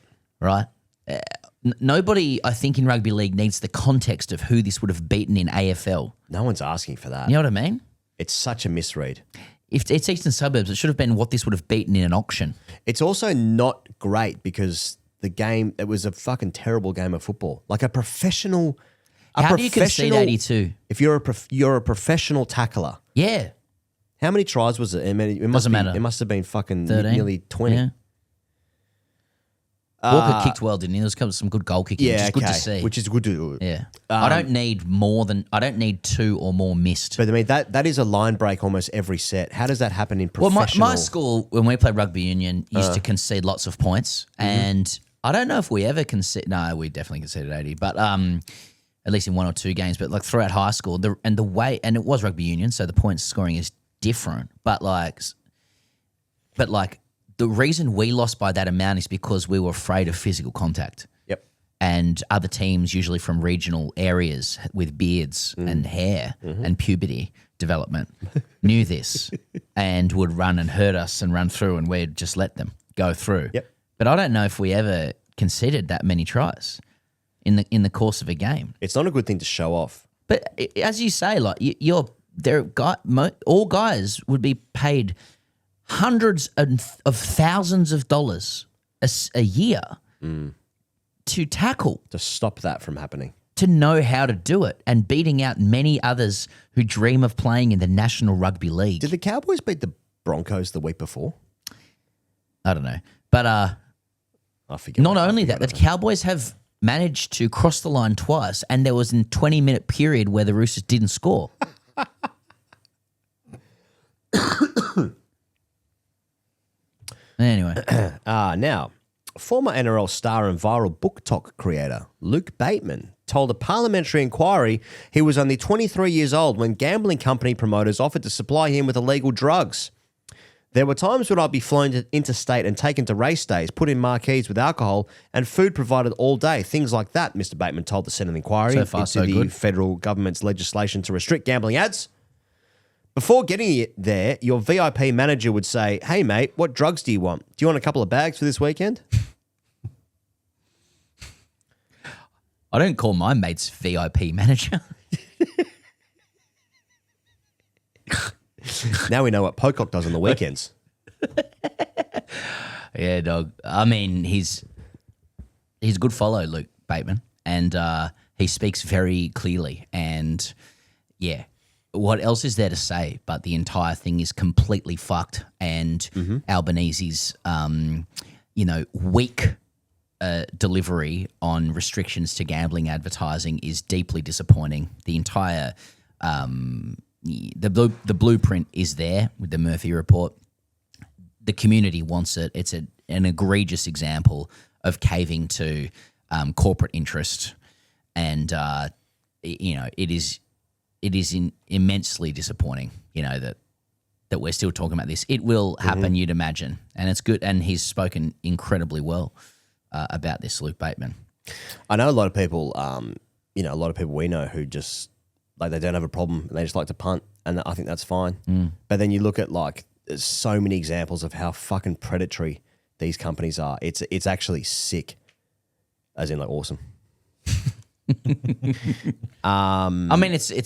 Nobody, I think, in rugby league needs the context of who this would have beaten in AFL. No one's asking for that. You know what I mean? It's such a misread. If it's Eastern Suburbs, it should have been what this would have beaten in an auction. It's also not great because the game, it was a fucking terrible game of football. Like a professional... How do you concede 82? If you're a professional tackler. Yeah. How many tries was it? Doesn't matter. It must have been fucking 13? nearly 20. Yeah. Walker kicked well, didn't he? There was some good goal kicking, which is good to see. Which is good to do. Yeah. I don't need 2 or more missed. But I mean, that is a line break almost every set. How does that happen in professional? Well, my school, when we played rugby union, used to concede lots of points. And I don't know if we ever conceded. No, we definitely conceded 80. But at least in 1 or 2 games. But like throughout high school, and it was rugby union, so the points scoring is different. But the reason we lost by that amount is because we were afraid of physical contact. Yep. And other teams, usually from regional areas with beards and hair and puberty development, knew this and would run and hurt us and run through, and we'd just let them go through. Yep. But I don't know if we ever conceded that many tries in the course of a game. It's not a good thing to show off. But as you say, like all guys would be paid hundreds of thousands of dollars a year to tackle. To stop that from happening. To know how to do it and beating out many others who dream of playing in the National Rugby League. Did the Cowboys beat the Broncos the week before? I don't know. But I forget. not only that, the Cowboys have managed to cross the line twice, and there was a 20-minute period where the Roosters didn't score. Anyway. Now, Former NRL star and viral book talk creator Luke Bateman told a parliamentary inquiry he was only 23 years old when gambling company promoters offered to supply him with illegal drugs. There were times when I'd be flown interstate and taken to race days, put in marquees with alcohol and food provided all day. Things like that, Mr. Bateman told the Senate inquiry So far, into so the good. federal government's legislation to restrict gambling ads. Before getting it there, your VIP manager would say, "Hey, mate, what drugs do you want? Do you want a couple of bags for this weekend?" I don't call my mates VIP manager. Now we know what Pocock does on the weekends. Yeah, dog. I mean, he's a good follow, Luke Bateman, and he speaks very clearly. And yeah, what else is there to say? But the entire thing is completely fucked. And Albanese's, weak delivery on restrictions to gambling advertising is deeply disappointing. The entire the blueprint is there with the Murphy report. The community wants it. It's an egregious example of caving to corporate interest, and it is immensely disappointing. That we're still talking about this. It will happen, you'd imagine, and it's good. And he's spoken incredibly well about this, Luke Bateman. I know a lot of people, a lot of people we know who just they don't have a problem and they just like to punt, and I think that's fine. But then you look at there's so many examples of how fucking predatory these companies are. It's actually sick, as in awesome. I mean, it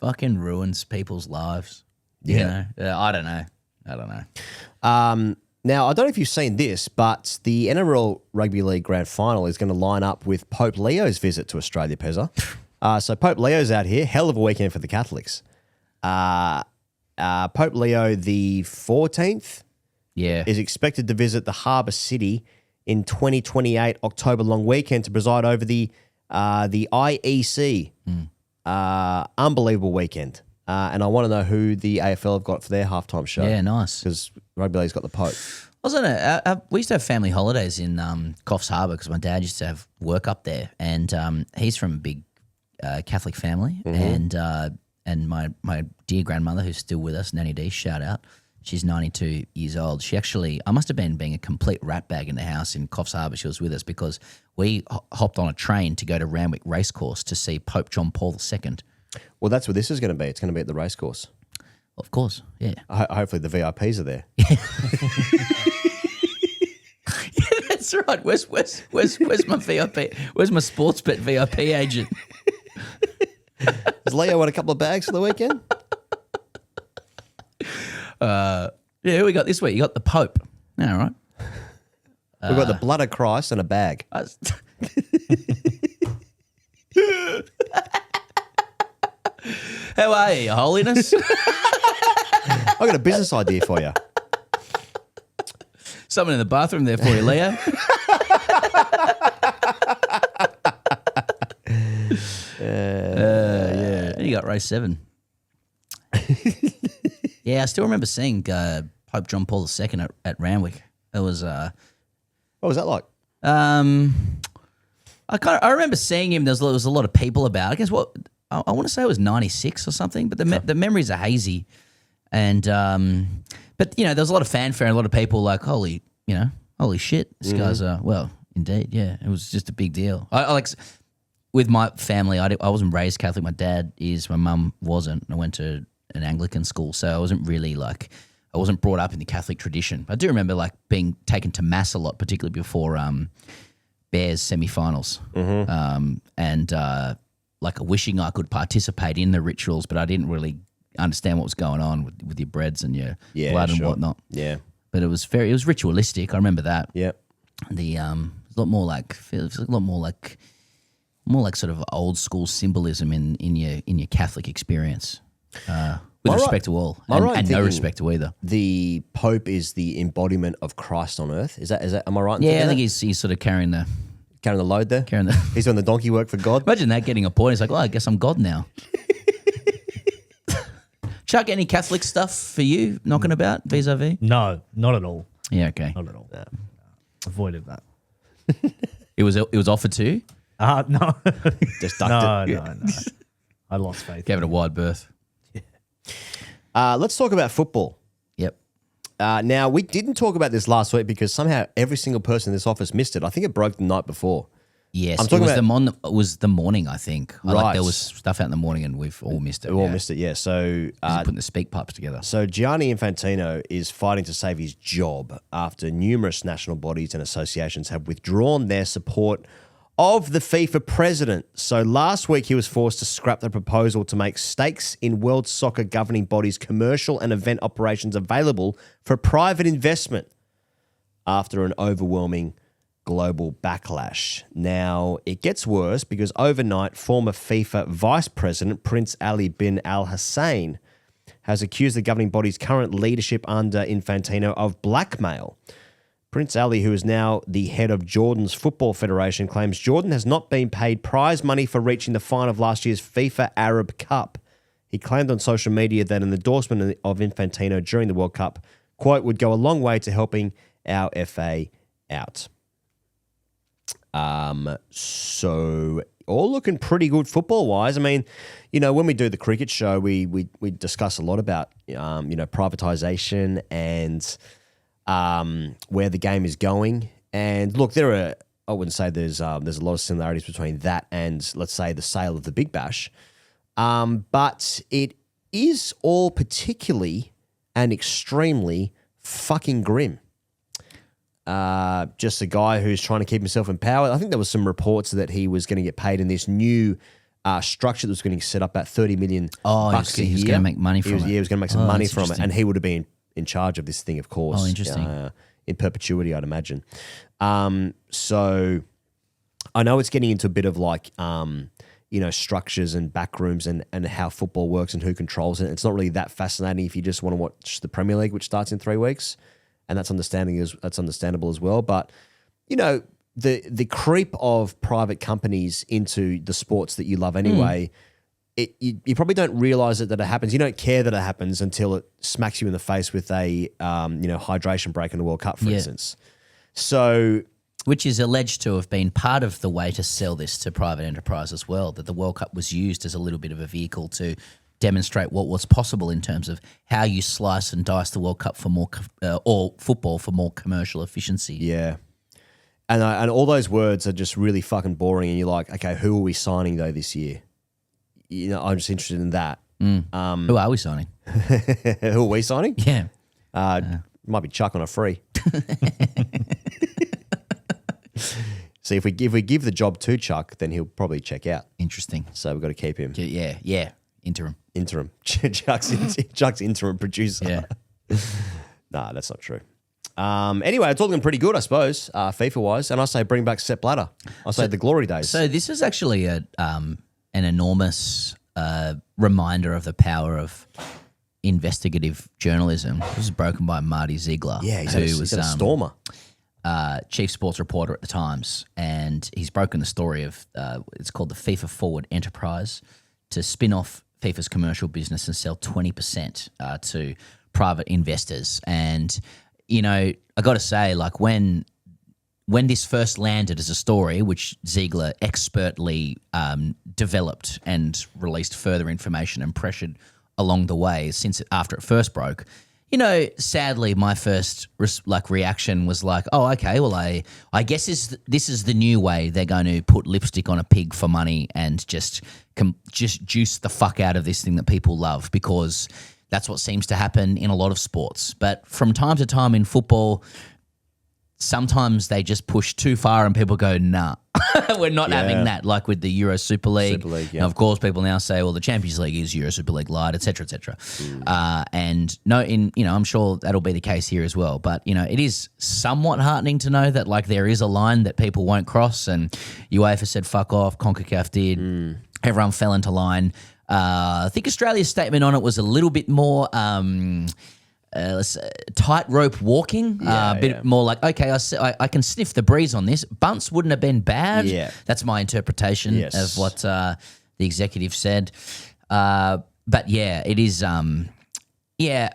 fucking ruins people's lives. Yeah. I don't know. Now, I don't know if you've seen this, but the NRL Rugby League Grand Final is going to line up with Pope Leo's visit to Australia, Pezza. So Pope Leo's out here. Hell of a weekend for the Catholics. Pope Leo the 14th is expected to visit the Harbour City in 2028 October long weekend to preside over the IEC. Unbelievable weekend. And I want to know who the AFL have got for their halftime show. Yeah, nice. Because Rugby League's got the Pope. We used to have family holidays in Coffs Harbour because my dad used to have work up there, and he's from a big Catholic family, and my dear grandmother, who's still with us, Nanny D, shout out. She's 92 years old. She actually, I must have been being a complete rat bag in the house in Coffs Harbour. She was with us because we hopped on a train to go to Randwick Racecourse to see Pope John Paul II. Well, that's what this is going to be. It's going to be at the racecourse. Of course, yeah. Hopefully the VIPs are there. Yeah, that's right. Where's my VIP? Where's my sports bet VIP agent? Does Leo want a couple of bags for the weekend? Yeah, who we got this week? You got the Pope. All right. We've got the blood of Christ and a bag. How are you, Holiness? I've got a business idea for you. Someone in the bathroom there for you, Leo. Yeah. And you got race 7. Yeah, I still remember seeing Pope John Paul II at Randwick. It was. What was that like? I remember seeing him. There was a lot of people about. I guess I want to say it was 96 or something, but the memories are hazy. And but there was a lot of fanfare and a lot of people like, holy shit, this guy's indeed, yeah, it was just a big deal. I like with my family, I wasn't raised Catholic. My dad is, my mum wasn't. I went to an Anglican school, so I wasn't really I wasn't brought up in the Catholic tradition. I do remember being taken to mass a lot, particularly before Bears semi-finals, and wishing I could participate in the rituals, but I didn't really understand what was going on with your breads and your blood and whatnot. Yeah, but it was ritualistic. I remember that. Yeah, the a lot more like sort of old school symbolism in your Catholic experience. With respect to all, and no respect to either. The Pope is the embodiment of Christ on earth. Is that? Am I right? Yeah, I think he's sort of carrying the load there. He's doing the donkey work for God. Imagine that, getting a point. He's like, I guess I'm God now. Chuck, any Catholic stuff for you knocking about vis-a-vis? No, not at all. Yeah, okay. Not at all. Avoided that. It was offered to you? No. Just ducked it. No. I lost faith. Gave it a wide berth. Let's talk about football. Yep. Now, we didn't talk about this last week because somehow every single person in this office missed it. I think it broke the night before. Yes, I'm talking it was the morning, I think. Right. There was stuff out in the morning and we've all missed it. We all missed it, yeah. So putting the speak pipes together. So Gianni Infantino is fighting to save his job after numerous national bodies and associations have withdrawn their support of the FIFA president. So last week he was forced to scrap the proposal to make stakes in world soccer governing bodies' commercial and event operations available for private investment after an overwhelming global backlash. Now, it gets worse because overnight, former FIFA vice president Prince Ali bin Al Hussein has accused the governing body's current leadership under Infantino of blackmail. Prince Ali, who is now the head of Jordan's Football Federation, claims Jordan has not been paid prize money for reaching the final of last year's FIFA Arab Cup. He claimed on social media that an endorsement of Infantino during the World Cup, quote, would go a long way to helping our FA out. So all looking pretty good football-wise. I mean, when we do the cricket show, we discuss a lot about, privatisation and where the game is going. And look, I wouldn't say there's a lot of similarities between that and, let's say, the sale of the Big Bash. But it is all particularly and extremely fucking grim. Just a guy who's trying to keep himself in power. I think there was some reports that he was going to get paid in this new structure that was going to set up about $30 million bucks a year. He was going to make money from it. He was going to make some money from it, and he would have been in charge of this thing, of course. Oh, interesting. In perpetuity, I'd imagine. So I know it's getting into a bit of structures and backrooms and how football works and who controls it. It's not really that fascinating if you just want to watch the Premier League, which starts in 3 weeks. And that's understandable as well. But, the creep of private companies into the sports that you love anyway, you probably don't realize that it happens. You don't care that it happens until it smacks you in the face with a hydration break in the World Cup, for instance. So, which is alleged to have been part of the way to sell this to private enterprise as well, that the World Cup was used as a little bit of a vehicle to demonstrate what was possible in terms of how you slice and dice the World Cup for more or football for more commercial efficiency. Yeah. And all those words are just really fucking boring. And you're like, okay, who are we signing though this year? I'm just interested in that. Who are we signing? Who are we signing? Yeah. Might be Chuck on a free. See, if we give the job to Chuck, then he'll probably check out. Interesting. So we've got to keep him. Yeah. Interim. Chuck's interim producer. Yeah. Nah, that's not true. Anyway, it's all looking pretty good, I suppose, FIFA-wise. And I say bring back Sepp Blatter. I say the glory days. So this is actually an enormous reminder of the power of investigative journalism. This was broken by Marty Ziegler. Yeah, he's a stormer. Chief sports reporter at the Times. And he's broken the story of, it's called the FIFA Forward Enterprise, to spin off FIFA's commercial business and sell 20% to private investors. And, I got to say, when this first landed as a story, which Ziegler expertly developed and released further information and pressured along the way after it first broke, sadly, my first reaction was like, oh, okay, well, I guess this is the new way they're going to put lipstick on a pig for money and just juice the fuck out of this thing that people love, because that's what seems to happen in a lot of sports. But from time to time in football, sometimes they just push too far and people go, nah, we're not having that, like with the Euro Super League. And of course, people now say, well, the Champions League is Euro Super League light, et cetera, et cetera. And I'm sure that'll be the case here as well. But, it is somewhat heartening to know that, there is a line that people won't cross, and UEFA said fuck off, CONCACAF did, everyone fell into line. I think Australia's statement on it was a little bit more tightrope walking, a bit more like, okay, I can sniff the breeze on this. Bunts wouldn't have been bad. Yeah. That's my interpretation of what the executive said. But yeah, it is, there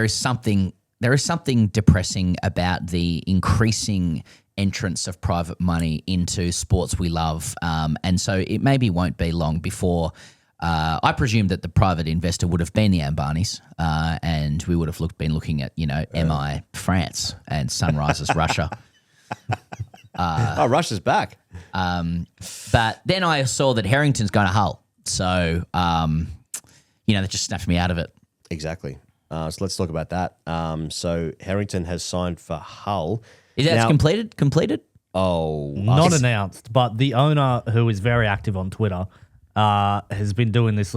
is something there is something depressing about the increasing entrance of private money into sports we love, and so it maybe won't be long before I presume that the private investor would have been the Ambanis, and we would have been looking at MI France and Sunrisers Russia. Russia's back. But then I saw that Harrington's going to Hull, so that just snapped me out of it. Exactly. So let's talk about that. So Harrington has signed for Hull. Is that completed? Completed? Oh, not announced, but the owner, who is very active on Twitter, has been doing this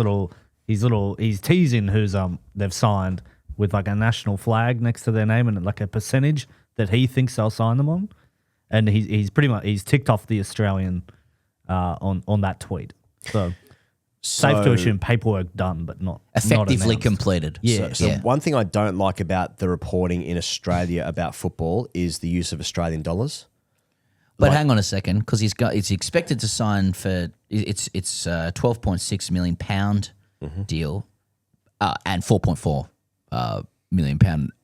he's teasing who's they've signed with like a national flag next to their name and like a percentage that he thinks they'll sign them on, and he's pretty much ticked off the Australian on that tweet. So safe to assume paperwork done, but not effectively not completed. Yeah. So one thing I don't like about the reporting in Australia about football is the use of Australian dollars. But hang on a second, because he's expected to sign for it's £12.6 million deal, and £4.4 million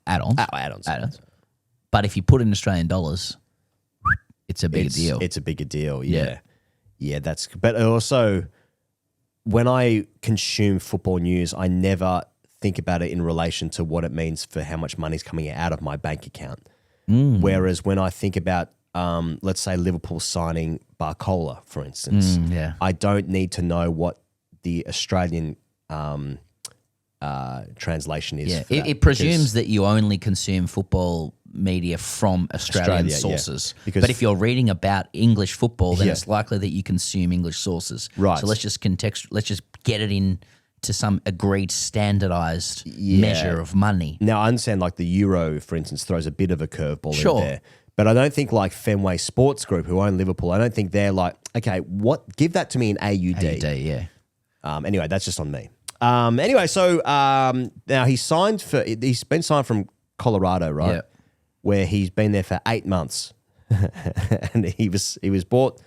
add-ons. Add-ons. But if you put in Australian dollars, it's a bigger deal. It's a bigger deal. Yeah. But also, when I consume football news, I never think about it in relation to what it means for how much money's coming out of my bank account. Whereas when I think about, let's say, Liverpool signing Barcola, for instance, I don't need to know what the Australian translation is. Yeah, for that it presumes that you only consume football media from Australian sources. Because but if you're reading about English football, then it's likely that you consume English sources. Right. So let's just get it in to some agreed standardized measure of money. Now, I understand like the Euro, for instance, throws a bit of a curveball Sure. in there. But I don't think like Fenway Sports Group, who own Liverpool, I don't think they're like, okay, give that to me in AUD. AUD, yeah. Anyway, that's just on me. So now he's been signed from Colorado, right? Yeah. Where he's been there for 8 months. And he was bought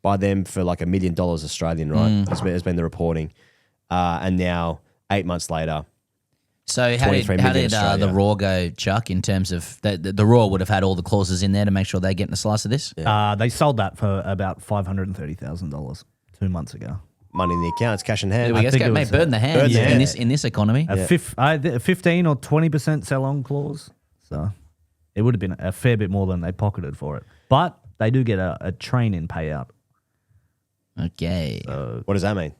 by them for like $1 million Australian, right? Has been the reporting. And now 8 months later. So how did the Raw go, Chuck, in terms of the Raw would have had all the clauses in there to make sure they're getting a slice of this? Yeah. They sold that for about $530,000 2 months ago. Money in the account, it's cash in hand. Burn the hand in this economy. A 15 or 20% sell-on clause. So it would have been a fair bit more than they pocketed for it. But they do get a train-in payout. Okay. So, what does that mean?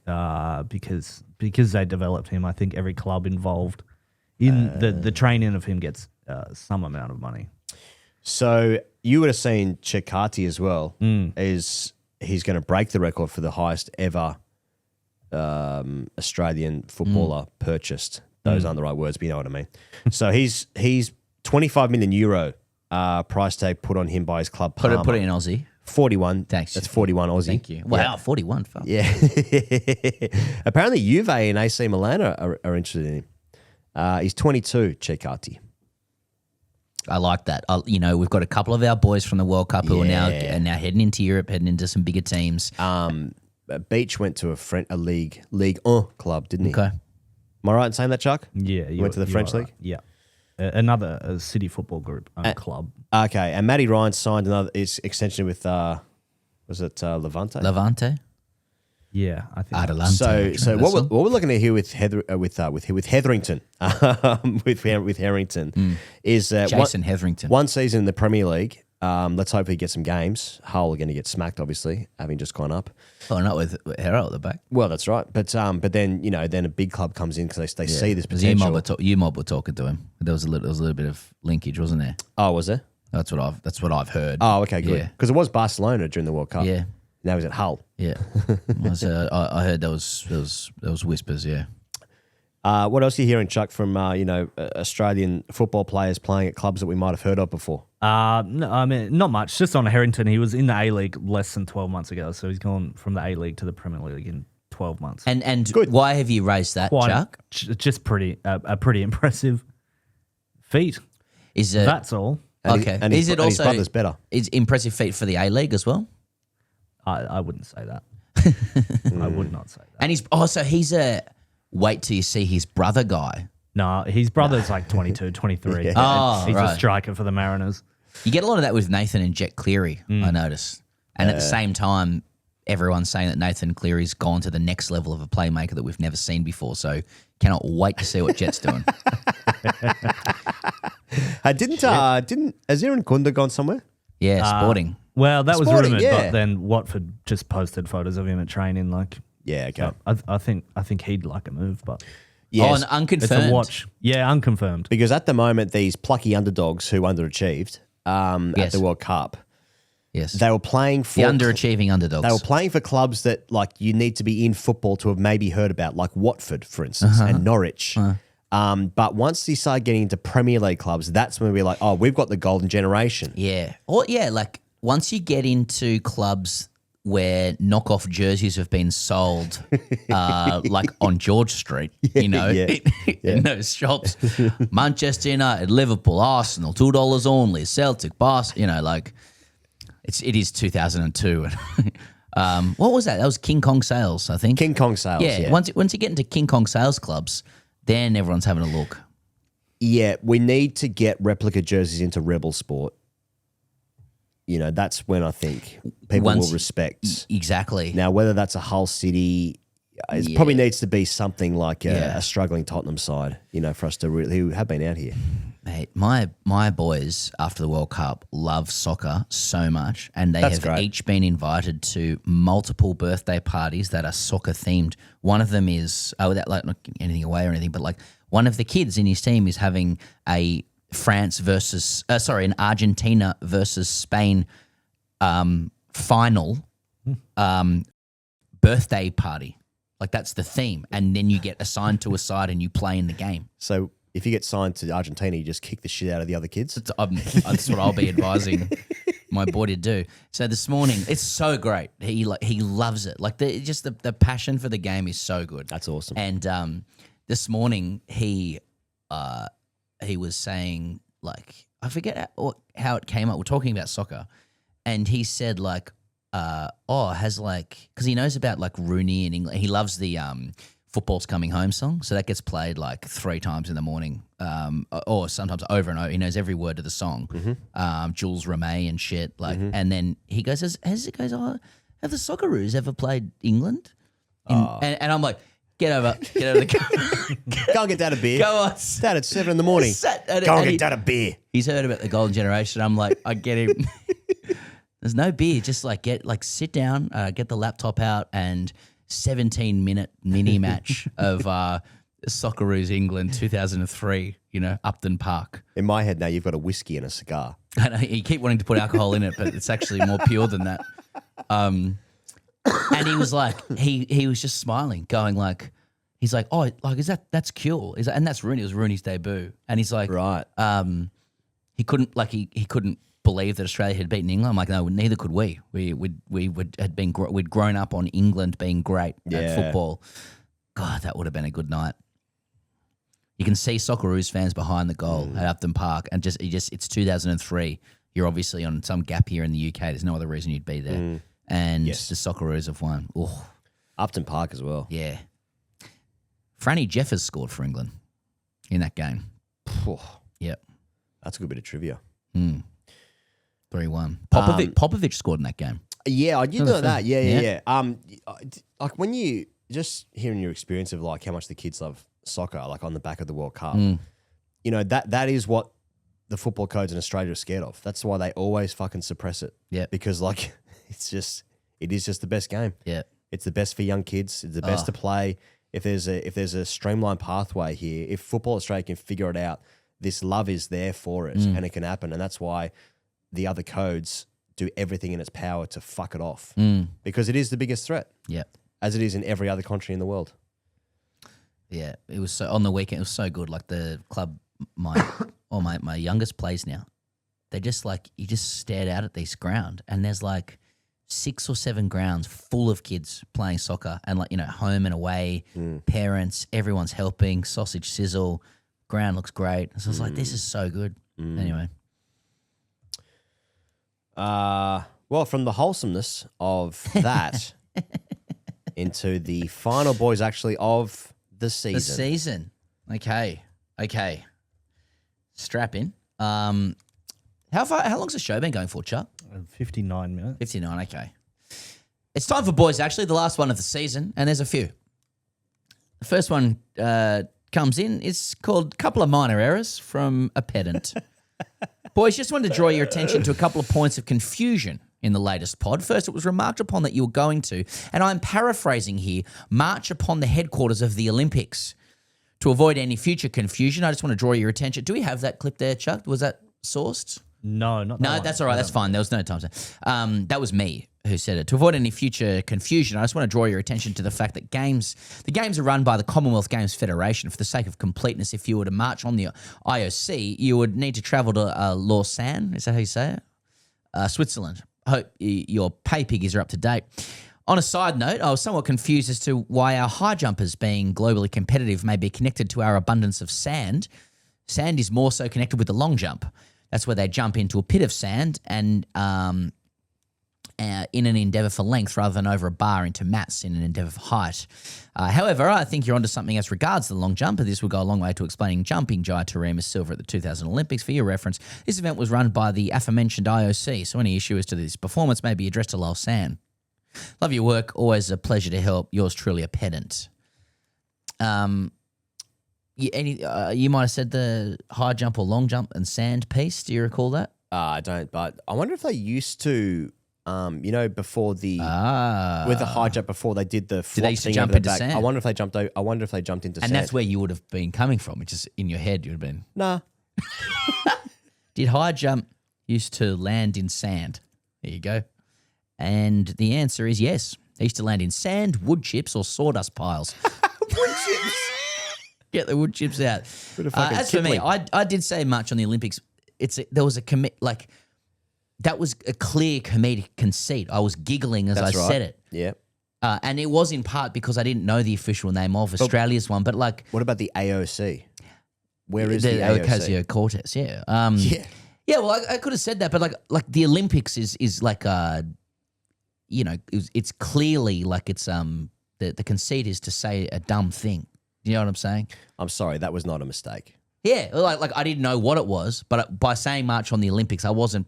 Because they developed him, I think every club involved in the training of him gets some amount of money. So you would have seen Chikati as well. He's going to break the record for the highest ever Australian footballer purchased. Those aren't the right words, but you know what I mean. So he's 25 million euro price tag put on him by his club. Put it in Aussie. 41. Thanks. That's 41 Aussie. Thank you. Wow, 41. Fuck. Yeah. Apparently Juve and AC Milan are interested in him. He's 22, Chikati. I like that. We've got a couple of our boys from the World Cup who are now heading into Europe, heading into some bigger teams. Beach went to a League 1 club, didn't he? Okay. Am I right in saying that, Chuck? Yeah. He went to the French league? Right. Yeah. Another City Football Group club. Okay, and Matty Ryan signed another extension with was it Levante? Levante. Yeah, I think. Adelante. So what we're looking at here with Hetherington, with Harrington, is Jason Hetherington. One season in the Premier League. Let's hope he gets some games. Hull are going to get smacked, obviously, having just gone up. Oh, not with Harrow at the back. Well, that's right. But then then a big club comes in because they see this potential. UMob were talking to him. There was a little bit of linkage, wasn't there? Oh, was there? That's what I've heard. Oh, okay, good. Because it was Barcelona during the World Cup. Yeah. Now he's at Hull. Yeah. I heard there was whispers. Yeah. What else are you hearing, Chuck, from Australian football players playing at clubs that we might have heard of before? No, I mean, not much. Just on Harrington, he was in the A-League less than 12 months ago, so he's gone from the A-League to the Premier League in 12 months. And why have you raised that, Chuck? Just a pretty impressive feat. That's all. Okay. Is it also his brother's better? Is impressive feat for the A-League as well? I wouldn't say that. I would not say that. And he's a wait till you see his brother guy No, his brother's like 22, 23. Yeah. Oh, he's right. a striker for the Mariners. You get a lot of that with Nathan and Jet Cleary, I notice. And at the same time, everyone's saying that Nathan Cleary's gone to the next level of a playmaker that we've never seen before. So cannot wait to see what Jet's doing. Didn't Azir and Kunda gone somewhere? Yeah, Sporting. Well, that was Sporting, rumored, yeah. but then Watford just posted photos of him at training. Like, Yeah, okay. I think he'd like a move, but Yes. Oh, and unconfirmed. it's a watch. Yeah, unconfirmed. Because at the moment, these plucky underdogs who underachieved at Yes. the World Cup, Yes. they were playing for The underachieving underdogs. They were playing for clubs that like you need to be in football to have maybe heard about, like Watford, for instance, and Norwich. But once you start getting into Premier League clubs, that's when we're like, oh, we've got the golden generation. Yeah. Or yeah, like once you get into clubs where knockoff jerseys have been sold, like on George Street, you know, in those shops, Manchester United, Liverpool, Arsenal, $2 only, Celtic, Barca, you know, like it is 2002. What was that? That was King Kong Sales, I think. King Kong Sales. Yeah. Once you get into King Kong Sales clubs, then everyone's having a look. Yeah, we need to get replica jerseys into Rebel Sport. You know, that's when I think people will respect. Exactly. Now, whether that's a Hull City, it probably needs to be something like a struggling Tottenham side, you know, for us to really, who have been out here. Mate, my boys after the World Cup love soccer so much, and they That's have great. each been invited to multiple birthday parties that are soccer themed. One of them is without like not giving anything away or anything, but like one of the kids in his team is having an Argentina versus Spain final birthday party. Like that's the theme, and then you get assigned to a side and you play in the game. So if you get signed to Argentina, you just kick the shit out of the other kids? That's what I'll be advising my boy to do. So this morning, it's so great. He loves it. Like the passion for the game is so good. That's awesome. And this morning he was saying, like, I forget how it came up. We're talking about soccer, and he said like, because he knows about like Rooney in England. He loves the Football's Coming Home song, so that gets played like 3 times in the morning, or sometimes over and over. He knows every word of the song. Jules Rimet and shit. Like, and then he goes, have the Socceroos ever played England? And I'm like, get over the Go and get Dad a beer. Go on. Dad, it's 7 in the morning. Go and get Dad a beer. He's heard about the golden generation. I'm like, I get him. There's no beer. Just like sit down, get the laptop out, and 17-minute mini match of Socceroos England 2003. You know, Upton Park. In my head now, you've got a whiskey and a cigar. I know, you keep wanting to put alcohol in it, but it's actually more pure than that. And he was like, he was just smiling, going like, he's like, oh, like that's cool. And that's Rooney. It was Rooney's debut, and he's like, right. He couldn't believe that Australia had beaten England. I'm like, no, neither could we. We'd grown up on England being great at football. God, that would have been a good night. You can see Socceroos fans behind the goal at Upton Park, and it's 2003. You're obviously on some gap here in the UK. There's no other reason you'd be there. And the Socceroos have won. Oh, Upton Park as well. Yeah. Franny Jeffers scored for England in that game. Yep. That's a good bit of trivia. 3-1. Popovic scored in that game. Yeah, I did know that. Yeah. Like when you just hearing your experience of like how much the kids love soccer, like on the back of the World Cup, you know, that is what the football codes in Australia are scared of. That's why they always fucking suppress it. Yeah. Because like it is just the best game. Yeah. It's the best for young kids. It's the best to play. If there's a streamlined pathway here, if Football Australia can figure it out, this love is there for it and it can happen. And that's why the other codes do everything in its power to fuck it off because it is the biggest threat. Yeah. As it is in every other country in the world. Yeah. It was so, on the weekend, it was so good. Like the club, my youngest plays now. They just like, you just stared out at this ground and there's like 6 or 7 grounds full of kids playing soccer and like, you know, home and away, parents, everyone's helping, sausage sizzle, ground looks great. So I was like, this is so good. Anyway. Well, from the wholesomeness of that into the final boys actually of the season. The season. Okay. Okay. Strap in. How long's the show been going for, Chuck? 59 minutes. 59, okay. It's time for boys, actually, the last one of the season, and there's a few. The first one comes in. It's called Couple of Minor Errors from a Pedant. Boys, just wanted to draw your attention to a couple of points of confusion in the latest pod. First, it was remarked upon that you were going to, and I'm paraphrasing here, march upon the headquarters of the Olympics. To avoid any future confusion, I just want to draw your attention. Do we have that clip there, Chuck? Was that sourced? No, not that No, one. that's all right. That's fine. There was no time. That was me who said it. To avoid any future confusion, I just want to draw your attention to the fact that the games are run by the Commonwealth Games Federation. For the sake of completeness, if you were to march on the IOC, you would need to travel to Lausanne. Is that how you say it? Switzerland. I hope your pay piggies are up to date. On a side note, I was somewhat confused as to why our high jumpers, being globally competitive, may be connected to our abundance of sand. Sand is more so connected with the long jump. That's where they jump into a pit of sand and in an endeavour for length rather than over a bar into mats in an endeavour for height. However, I think you're onto something as regards the long jump. This will go a long way to explaining jumping. Jai Tarim is silver at the 2000 Olympics. For your reference, this event was run by the aforementioned IOC, so any issue as to this performance may be addressed to Lausanne. Love your work. Always a pleasure to help. Yours truly, a pedant. You might have said the high jump or long jump and sand piece. Do you recall that? I don't, but I wonder if they used to, before the with the high jump before they did the flop they used to thing jump over the into back. sand? I wonder if they jumped. I wonder if they jumped into And sand. that's where you would have been coming from, which is in your head. You would have been. Nah. Did high jump used to land in sand? There you go. And the answer is yes. They used to land in sand, wood chips, or sawdust piles. Wood chips. Get the wood chips out. As for me, tippling. I did say much on the Olympics. There was that was a clear comedic conceit. I was giggling as That's I right. said it. Yeah. And it was in part because I didn't know the official name of Australia's one. But like, what about the AOC? Where is the AOC? Ocasio-Cortez, yeah. Yeah. Yeah, well, I could have said that, but like the Olympics is like it's clearly like it's the conceit is to say a dumb thing. You know what I'm saying? I'm sorry, that was not a mistake. Yeah, like I didn't know what it was, but by saying march on the Olympics, I wasn't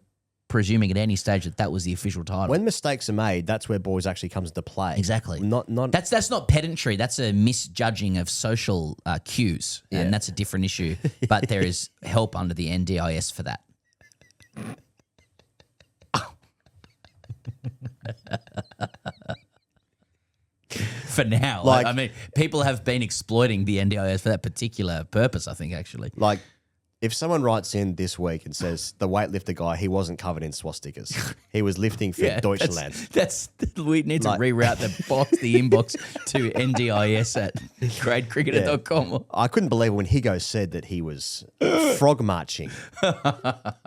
presuming at any stage that was the official title. When mistakes are made, that's where boys actually comes into play. Exactly. Not. That's not pedantry. That's a misjudging of social cues, and that's a different issue. But there is help under the NDIS for that. For now, I mean, people have been exploiting the NDIS for that particular purpose. I think actually, Like, if someone writes in this week and says the weightlifter guy, he wasn't covered in swastikas. He was lifting for Deutschland. That's we need to reroute the inbox to NDIS at gradecricketer.com. I couldn't believe when Higgins said that he was frog marching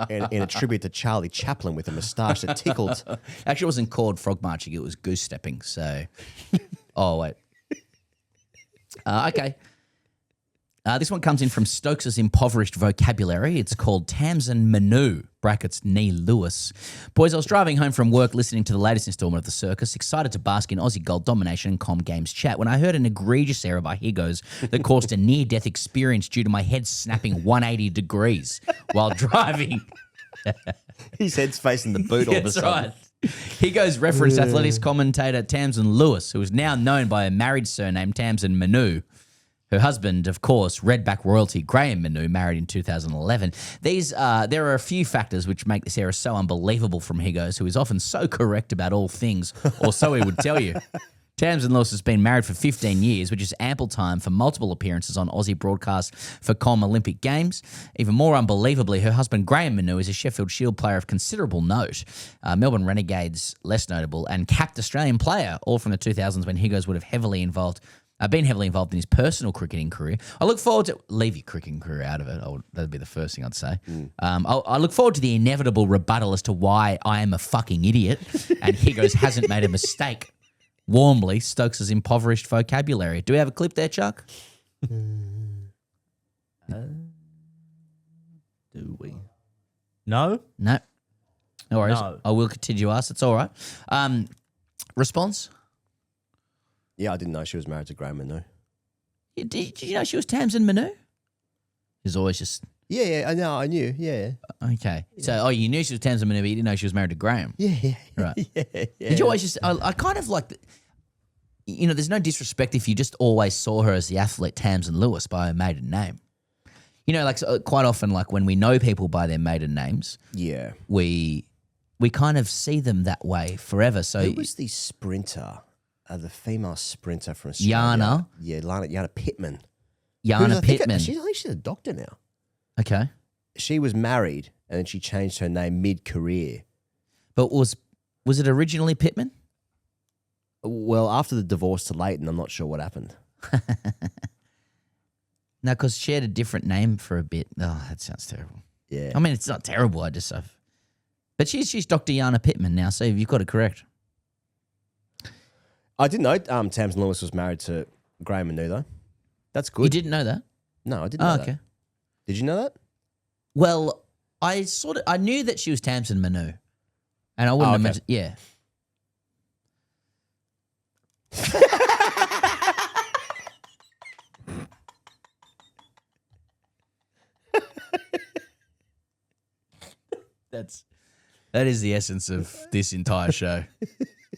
in a tribute to Charlie Chaplin with a moustache that tickled. Actually, it wasn't called frog marching; it was goose stepping. So, oh wait, okay. This one comes in from Stokes' impoverished vocabulary. It's called Tamsin Manu, brackets Nee Lewis. Boys, I was driving home from work listening to the latest installment of The Circus, excited to bask in Aussie gold domination and Com Games chat, when I heard an egregious error by Higgos that caused a near-death experience due to my head snapping 180 degrees while driving. His head's facing the boot all of a That's sudden. right. Higgos referenced athletics commentator Tamsin Lewis, who is now known by a married surname Tamsin Manu. Her husband, of course, Redback royalty Graham Manu, married in 2011. There are a few factors which make this era so unbelievable from Higgos, who is often so correct about all things, or so he would tell you. Tamsin Lewis has been married for 15 years, which is ample time for multiple appearances on Aussie broadcasts for Com Olympic Games. Even more unbelievably, her husband Graham Manu is a Sheffield Shield player of considerable note, Melbourne Renegades less notable, and capped Australian player, all from the 2000s when Higgos would have been heavily involved in his personal cricketing career. I look forward to... Leave your cricketing career out of it. That'd be the first thing I'd say. I look forward to the inevitable rebuttal as to why I am a fucking idiot and Higgos hasn't made a mistake. Warmly, Stokes' impoverished vocabulary. Do we have a clip there, Chuck? Do we? No? No. No worries. No. I will continue to ask. It's all right. Response? Yeah, I didn't know she was married to Graham Manu. Did you know she was Tamsin Manu? Who's always just Yeah, I know, I knew. Yeah. okay. So, you knew she was Tamsin Manu, but you didn't know she was married to Graham. Yeah. Right. Yeah. Did you always just? I kind of like. There's no disrespect if you just always saw her as the athlete Tamsin Lewis by her maiden name. Quite often, like when we know people by their maiden names, Yeah. we kind of see them that way forever. So Who was the sprinter, the female sprinter from Australia? Yana. Yeah, Yana Pittman. Yana Pittman. I think she's a doctor now. Okay. She was married and then she changed her name mid-career. But was it originally Pittman? Well, after the divorce to Leighton, I'm not sure what happened. No, because she had a different name for a bit. Oh, that sounds terrible. Yeah. I mean, it's not terrible. But she's Dr. Yana Pittman now, so you've got it correct. I didn't know Tamsin Lewis was married to Graham Manu, though. That's good. You didn't know that? No, I didn't know that. Okay. Did you know that? Well, I knew that she was Tamsin Manu, and I wouldn't imagine. Yeah. That is the essence of this entire show.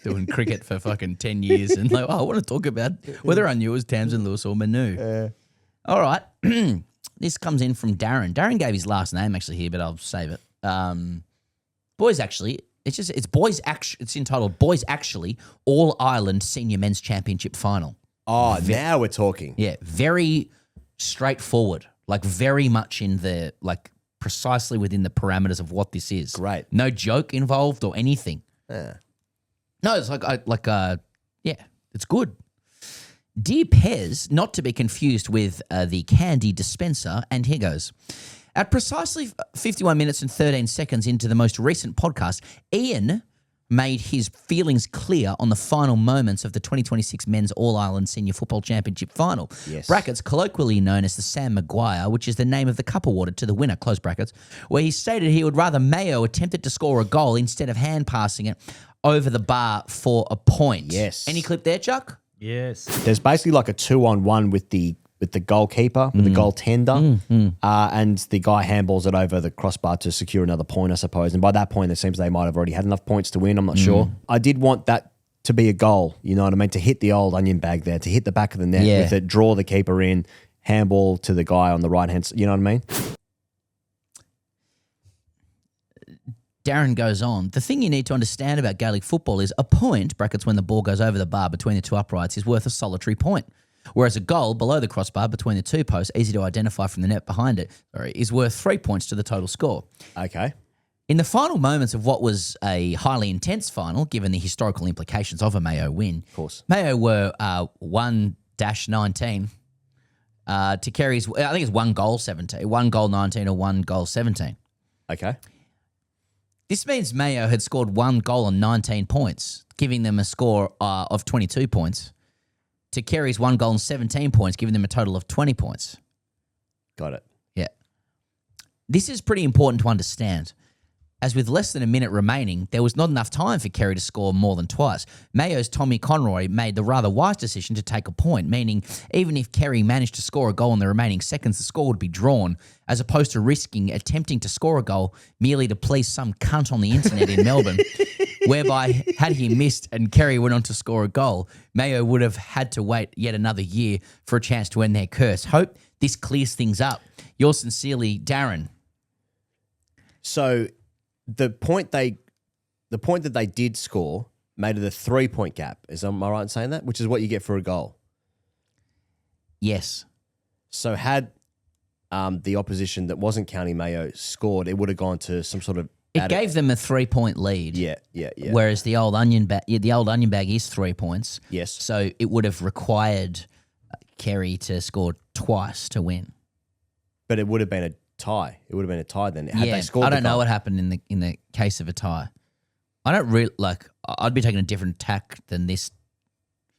Doing cricket for fucking 10 years and I want to talk about whether I knew it was Tamsin Lewis or Manu. All right. This comes in from Darren. Darren gave his last name actually here, but I'll save it. It's entitled Boys Actually All Ireland Senior Men's Championship Final. Oh, now we're talking. Yeah, very straightforward. Like very much in the precisely within the parameters of what this is. Great. No joke involved or anything. Yeah. No, it's it's good. Dear Pez, not to be confused with the candy dispenser, and here goes. At precisely 51 minutes and 13 seconds into the most recent podcast, Ian made his feelings clear on the final moments of the 2026 Men's All-Ireland Senior Football Championship Final. Yes. Brackets, colloquially known as the Sam Maguire, which is the name of the cup awarded to the winner, close brackets, where he stated he would rather Mayo attempted to score a goal instead of hand passing it over the bar for a point. Yes. Any clip there, Chuck? Yes. There's basically like a 2-on-1 with the goalkeeper, with the goaltender, and the guy handballs it over the crossbar to secure another point, I suppose. And by that point, it seems they might have already had enough points to win. I'm not sure. I did want that to be a goal, you know what I mean? To hit the old onion bag there, to hit the back of the net with it, draw the keeper in, handball to the guy on the right-hand side, you know what I mean? Darren goes on, the thing you need to understand about Gaelic football is a point, brackets when the ball goes over the bar between the two uprights, is worth a solitary point. Whereas a goal below the crossbar between the two posts, easy to identify from the net behind it, is worth 3 points to the total score. Okay. In the final moments of what was a highly intense final, given the historical implications of a Mayo win, of course, Mayo were 1-19 to Kerry's, I think it's 1 goal 17, 1 goal 19 or 1 goal 17. Okay. This means Mayo had scored 1 goal on 19 points, giving them a score of 22 points. To Kerry's 1 goal and 17 points, giving them a total of 20 points. Got it. Yeah. This is pretty important to understand. As with less than a minute remaining, there was not enough time for Kerry to score more than twice. Mayo's Tommy Conroy made the rather wise decision to take a point, meaning even if Kerry managed to score a goal in the remaining seconds, the score would be drawn, as opposed to risking attempting to score a goal merely to please some cunt on the internet in Melbourne, whereby had he missed and Kerry went on to score a goal, Mayo would have had to wait yet another year for a chance to end their curse. Hope this clears things up. Yours sincerely, Darren. So the point that they did score made it a 3-point gap. Am I right in saying that? Which is what you get for a goal. Yes. So had the opposition that wasn't County Mayo scored, it would have gone to some sort of. It gave them a 3-point lead. Yeah. Whereas the old onion bag is 3 points. Yes. So it would have required Kerry to score twice to win. But it would have been a tie. It would have been a tie then. Had they scored I don't know what happened in the case of a tie. I don't really I'd be taking a different tack than this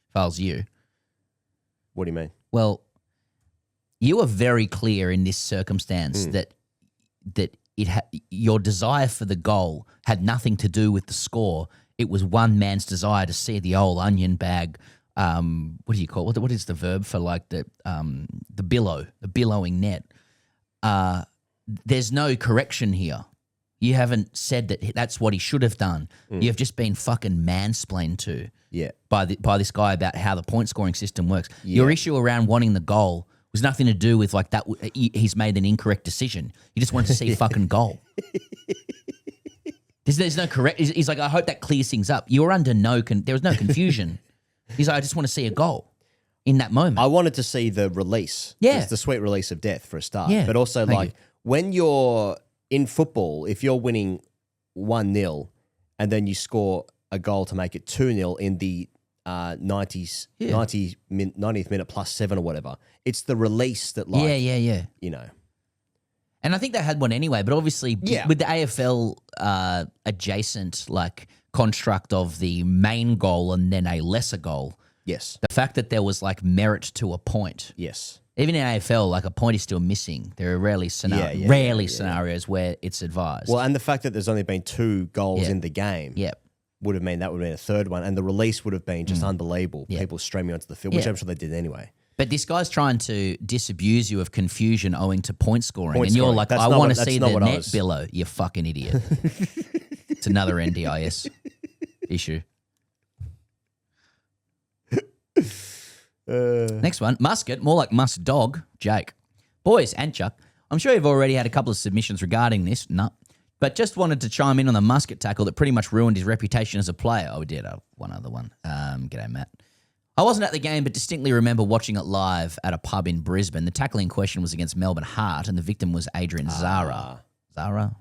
if I was you. What do you mean? Well, you were very clear in this circumstance that your desire for the goal had nothing to do with the score. It was one man's desire to see the old onion bag. What do you call it? What is the verb for like the billowing net? there's no correction here. You haven't said that that's what he should have done. You've just been fucking mansplained to by this guy about how the point scoring system works. Your issue around wanting the goal was nothing to do with like that. He's made an incorrect decision. You just wanted to see a fucking goal. There's no correct. He's like, I hope that clears things up. You were under there was no confusion. He's like, I just want to see a goal in that moment. I wanted to see the release. Yeah. It's the sweet release of death for a start. Yeah. But also, Thank like, you. when you're in football, if you're winning 1-0 and then you score a goal to make it 2-0 in the 90th minute plus 7 or whatever, it's the release that, like, you know. And I think they had one anyway, but obviously with the AFL adjacent like construct of the main goal and then a lesser goal. Yes. The fact that there was like merit to a point. Yes. Even in AFL, like a point is still missing. There are rarely scenarios where it's advised. Well, and the fact that there's only been 2 goals in the game would have been a third one, and the release would have been just unbelievable. People streaming onto the field, which I'm sure they did anyway. But this guy's trying to disabuse you of confusion owing to point scoring. And you're like, I want to see the net below, you fucking idiot. It's another NDIS issue. Next one, Musket, more like Musk Dog, Jake. Boys and Chuck, I'm sure you've already had a couple of submissions regarding this. No. But just wanted to chime in on the Musket tackle that pretty much ruined his reputation as a player. Oh, we did one other one. G'day, Matt. I wasn't at the game, but distinctly remember watching it live at a pub in Brisbane. The tackle in question was against Melbourne Heart, and the victim was Adrian Zara. Zara?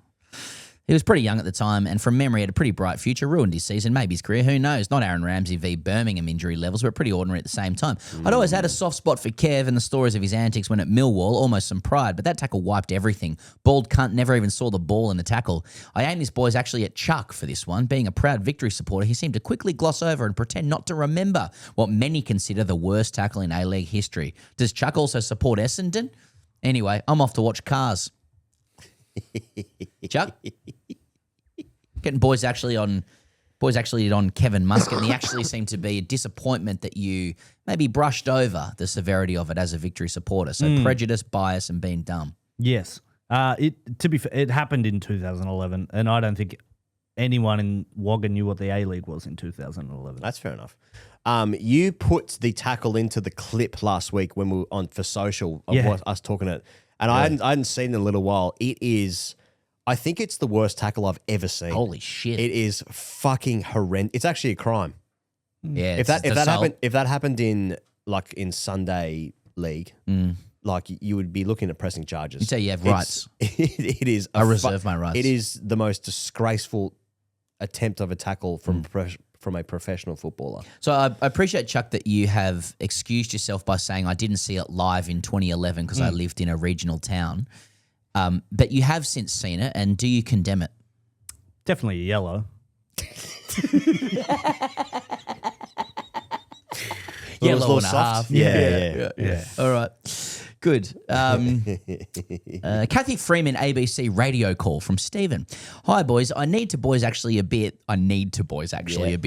He was pretty young at the time, and from memory had a pretty bright future. Ruined his season, maybe his career, who knows? Not Aaron Ramsey v Birmingham injury levels, but pretty ordinary at the same time. I'd always had a soft spot for Kev and the stories of his antics when at Millwall, almost some pride, but that tackle wiped everything. Bald cunt never even saw the ball in the tackle. I aimed his boys actually at Chuck for this one. Being a proud Victory supporter, he seemed to quickly gloss over and pretend not to remember what many consider the worst tackle in A-League history. Does Chuck also support Essendon? Anyway, I'm off to watch Cars. Chuck? Getting boys actually on Kevin Muscat, and he actually seemed to be a disappointment that you maybe brushed over the severity of it as a Victory supporter. So prejudice, bias, and being dumb. Yes. To be fair, it happened in 2011, and I don't think anyone in Wagga knew what the A-League was in 2011. That's fair enough. You put the tackle into the clip last week when we were on for social of us talking it, and I hadn't seen it in a little while. It is... I think it's the worst tackle I've ever seen. Holy shit. It is fucking horrendous. It's actually a crime. Yeah. If that happened in Sunday League, like you would be looking at pressing charges. You say you have rights. It is. I reserve my rights. It is the most disgraceful attempt of a tackle from a professional footballer. So I appreciate, Chuck, that you have excused yourself by saying I didn't see it live in 2011 because I lived in a regional town. But you have since seen it, and do you condemn it? Definitely a yellow. Yellow and a half. Yeah. All right. Good. Kathy Freeman, ABC radio call from Stephen. Hi, boys. I need to boys actually a bit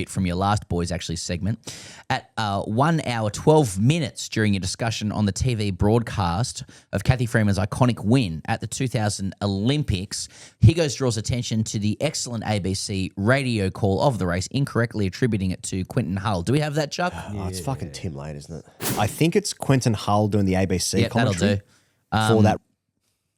from your last boys actually segment. At 1 hour, 12 minutes during your discussion on the TV broadcast of Kathy Freeman's iconic win at the 2000 Olympics, Higgins draws attention to the excellent ABC radio call of the race, incorrectly attributing it to Quentin Hull. Do we have that, Chuck? Oh, it's fucking Tim Lane, isn't it? I think it's Quentin Hull doing the ABC commentary. That'll do. For that.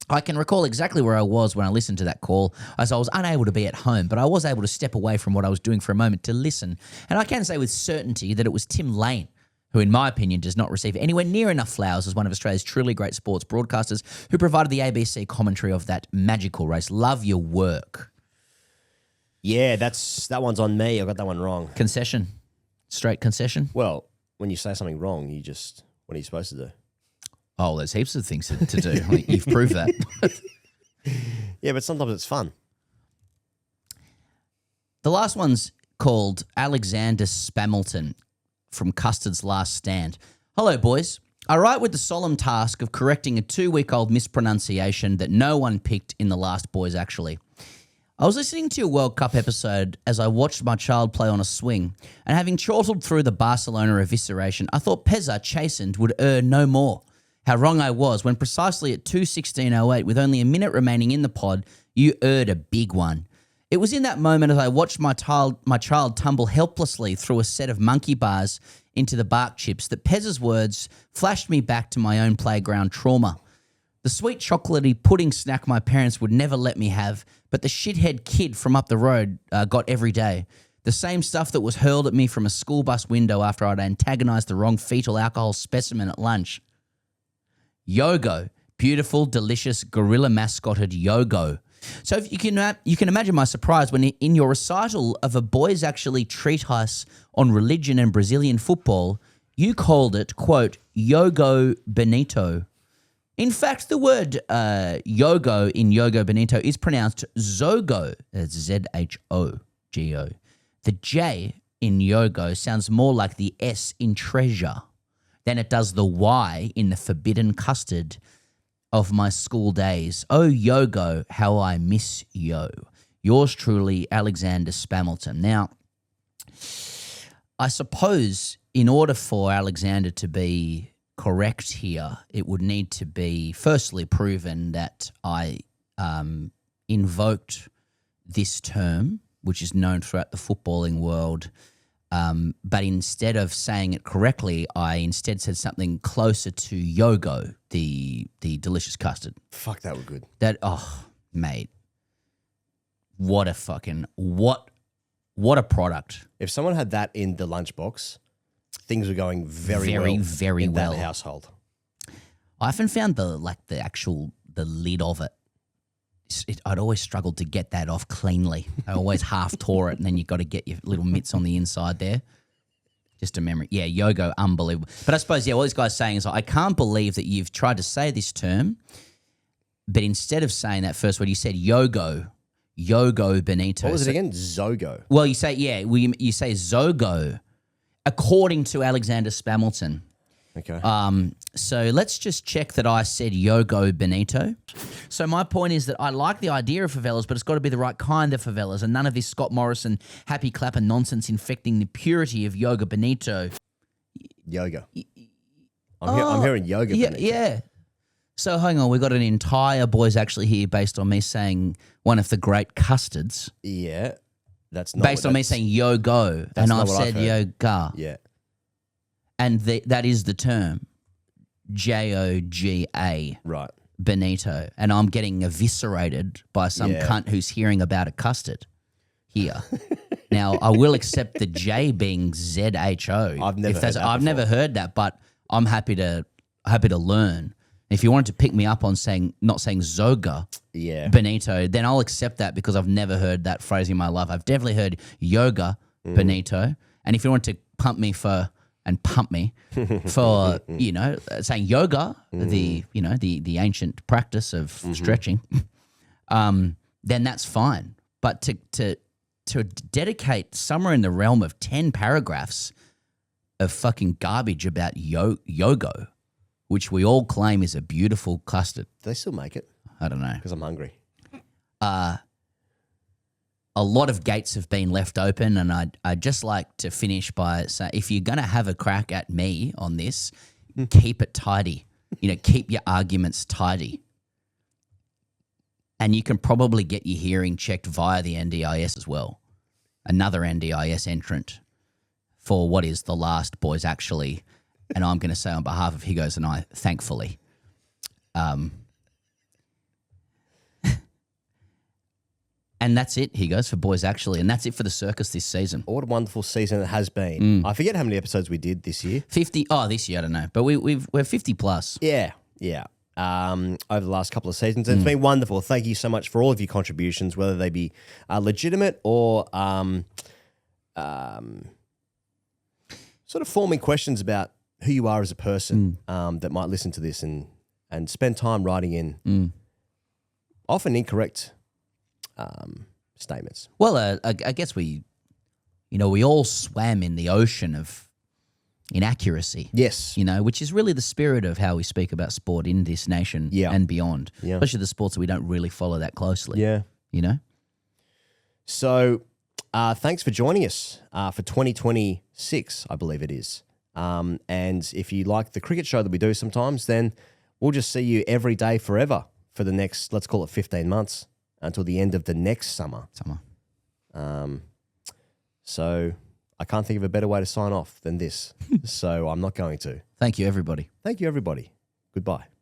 I can recall exactly where I was when I listened to that call, as I was unable to be at home, but I was able to step away from what I was doing for a moment to listen. And I can say with certainty that it was Tim Lane, who in my opinion does not receive anywhere near enough flowers as one of Australia's truly great sports broadcasters, who provided the ABC commentary of that magical race. Love your work. Yeah, that one's on me. I got that one wrong. Concession. Straight concession? Well, when you say something wrong, what are you supposed to do? Oh, there's heaps of things to do. I mean, you've proved that. Yeah, but sometimes it's fun. The last one's called Alexander Spamilton from Custard's Last Stand. Hello, boys. I write with the solemn task of correcting a 2-week-old mispronunciation that no one picked in the last Boys Actually. I was listening to your World Cup episode as I watched my child play on a swing, and having chortled through the Barcelona evisceration, I thought Pezza chastened would err no more. how wrong I was when precisely at 2:16:08, with only a minute remaining in the pod, you erred a big one. It was in that moment as I watched my child tumble helplessly through a set of monkey bars into the bark chips that Pez's words flashed me back to my own playground trauma. The sweet chocolatey pudding snack my parents would never let me have, but the shithead kid from up the road got every day. The same stuff that was hurled at me from a school bus window after I'd antagonized the wrong fetal alcohol specimen at lunch. Yogo. Beautiful, delicious, gorilla mascotted Yogo. So if you can imagine my surprise when in your recital of a Boys Actually treatise on religion and Brazilian football, you called it, quote, Yogo Benito. In fact, the word Yogo in Yogo Benito is pronounced Zogo. That's Z-H-O-G-O. The J in Yogo sounds more like the S in treasure than it does the Y in the forbidden custard of my school days. Oh, Yogo, how I miss yo. Yours truly, Alexander Spamilton. Now, I suppose in order for Alexander to be correct here, it would need to be firstly proven that I invoked this term, which is known throughout the footballing world, but instead of saying it correctly, I instead said something closer to Yogo, the delicious custard. Fuck, that was good. That, oh, mate, what a product. If someone had that in the lunchbox, things were going very well in that household. I often found the lid of it. I'd always struggled to get that off cleanly. I always half tore it, and then you've got to get your little mitts on the inside there. Just a memory. Yeah, Yogo, unbelievable. But I suppose, what this guy's saying is, I can't believe that you've tried to say this term, but instead of saying that first word, you said Yogo Benito. What was it again? Zogo. Well, you say, you say Zogo, according to Alexander Spamilton. Okay. So let's just check that I said Yogo Benito. So my point is that I like the idea of favelas, but it's got to be the right kind of favelas, and none of this Scott Morrison happy clapper nonsense infecting the purity of Yoga Benito. Yoga. I'm hearing Yoga Benito. Yeah. So hang on, we've got an entire Boys Actually here based on me saying one of the great custards. Yeah. That's not based on me saying Yogo, and I've said Yoga. Yeah. And that is the term, Joga. Right. Benito. And I'm getting eviscerated by some cunt who's hearing about a custard here. Now, I will accept the J being ZHO. I've never heard that, but I'm happy to learn. If you wanted to pick me up on not saying Zoga Benito, then I'll accept that because I've never heard that phrase in my life. I've definitely heard Yoga Benito. And if you want to pump me for saying yoga, the ancient practice of stretching, then that's fine. But to dedicate somewhere in the realm of 10 paragraphs of fucking garbage about Yogo, which we all claim is a beautiful custard. Do they still make it? I don't know. Because I'm hungry. A lot of gates have been left open, and I'd just like to finish by saying, if you're going to have a crack at me on this, keep it tidy. Keep your arguments tidy. And you can probably get your hearing checked via the NDIS as well. Another NDIS entrant for what is the last Boys Actually, and I'm going to say on behalf of Higgins and I, thankfully. And that's it, he goes, for Boys Actually. And that's it for the circus this season. What a wonderful season it has been. I forget how many episodes we did this year. 50. Oh, this year, I don't know. But we're 50 plus. Yeah. Over the last couple of seasons. And it's been wonderful. Thank you so much for all of your contributions, whether they be legitimate or sort of forming questions about who you are as a person that might listen to this and spend time writing in often incorrect statements. Well, I guess we all swam in the ocean of inaccuracy. Yes. Which is really the spirit of how we speak about sport in this nation and beyond. Yeah. Especially the sports that we don't really follow that closely. Yeah. So, thanks for joining us for 2026, I believe it is. And if you like the cricket show that we do sometimes, then we'll just see you every day forever for the next, let's call it 15 months until the end of the next summer. So I can't think of a better way to sign off than this. So I'm not going to. Thank you, everybody. Thank you, everybody. Goodbye.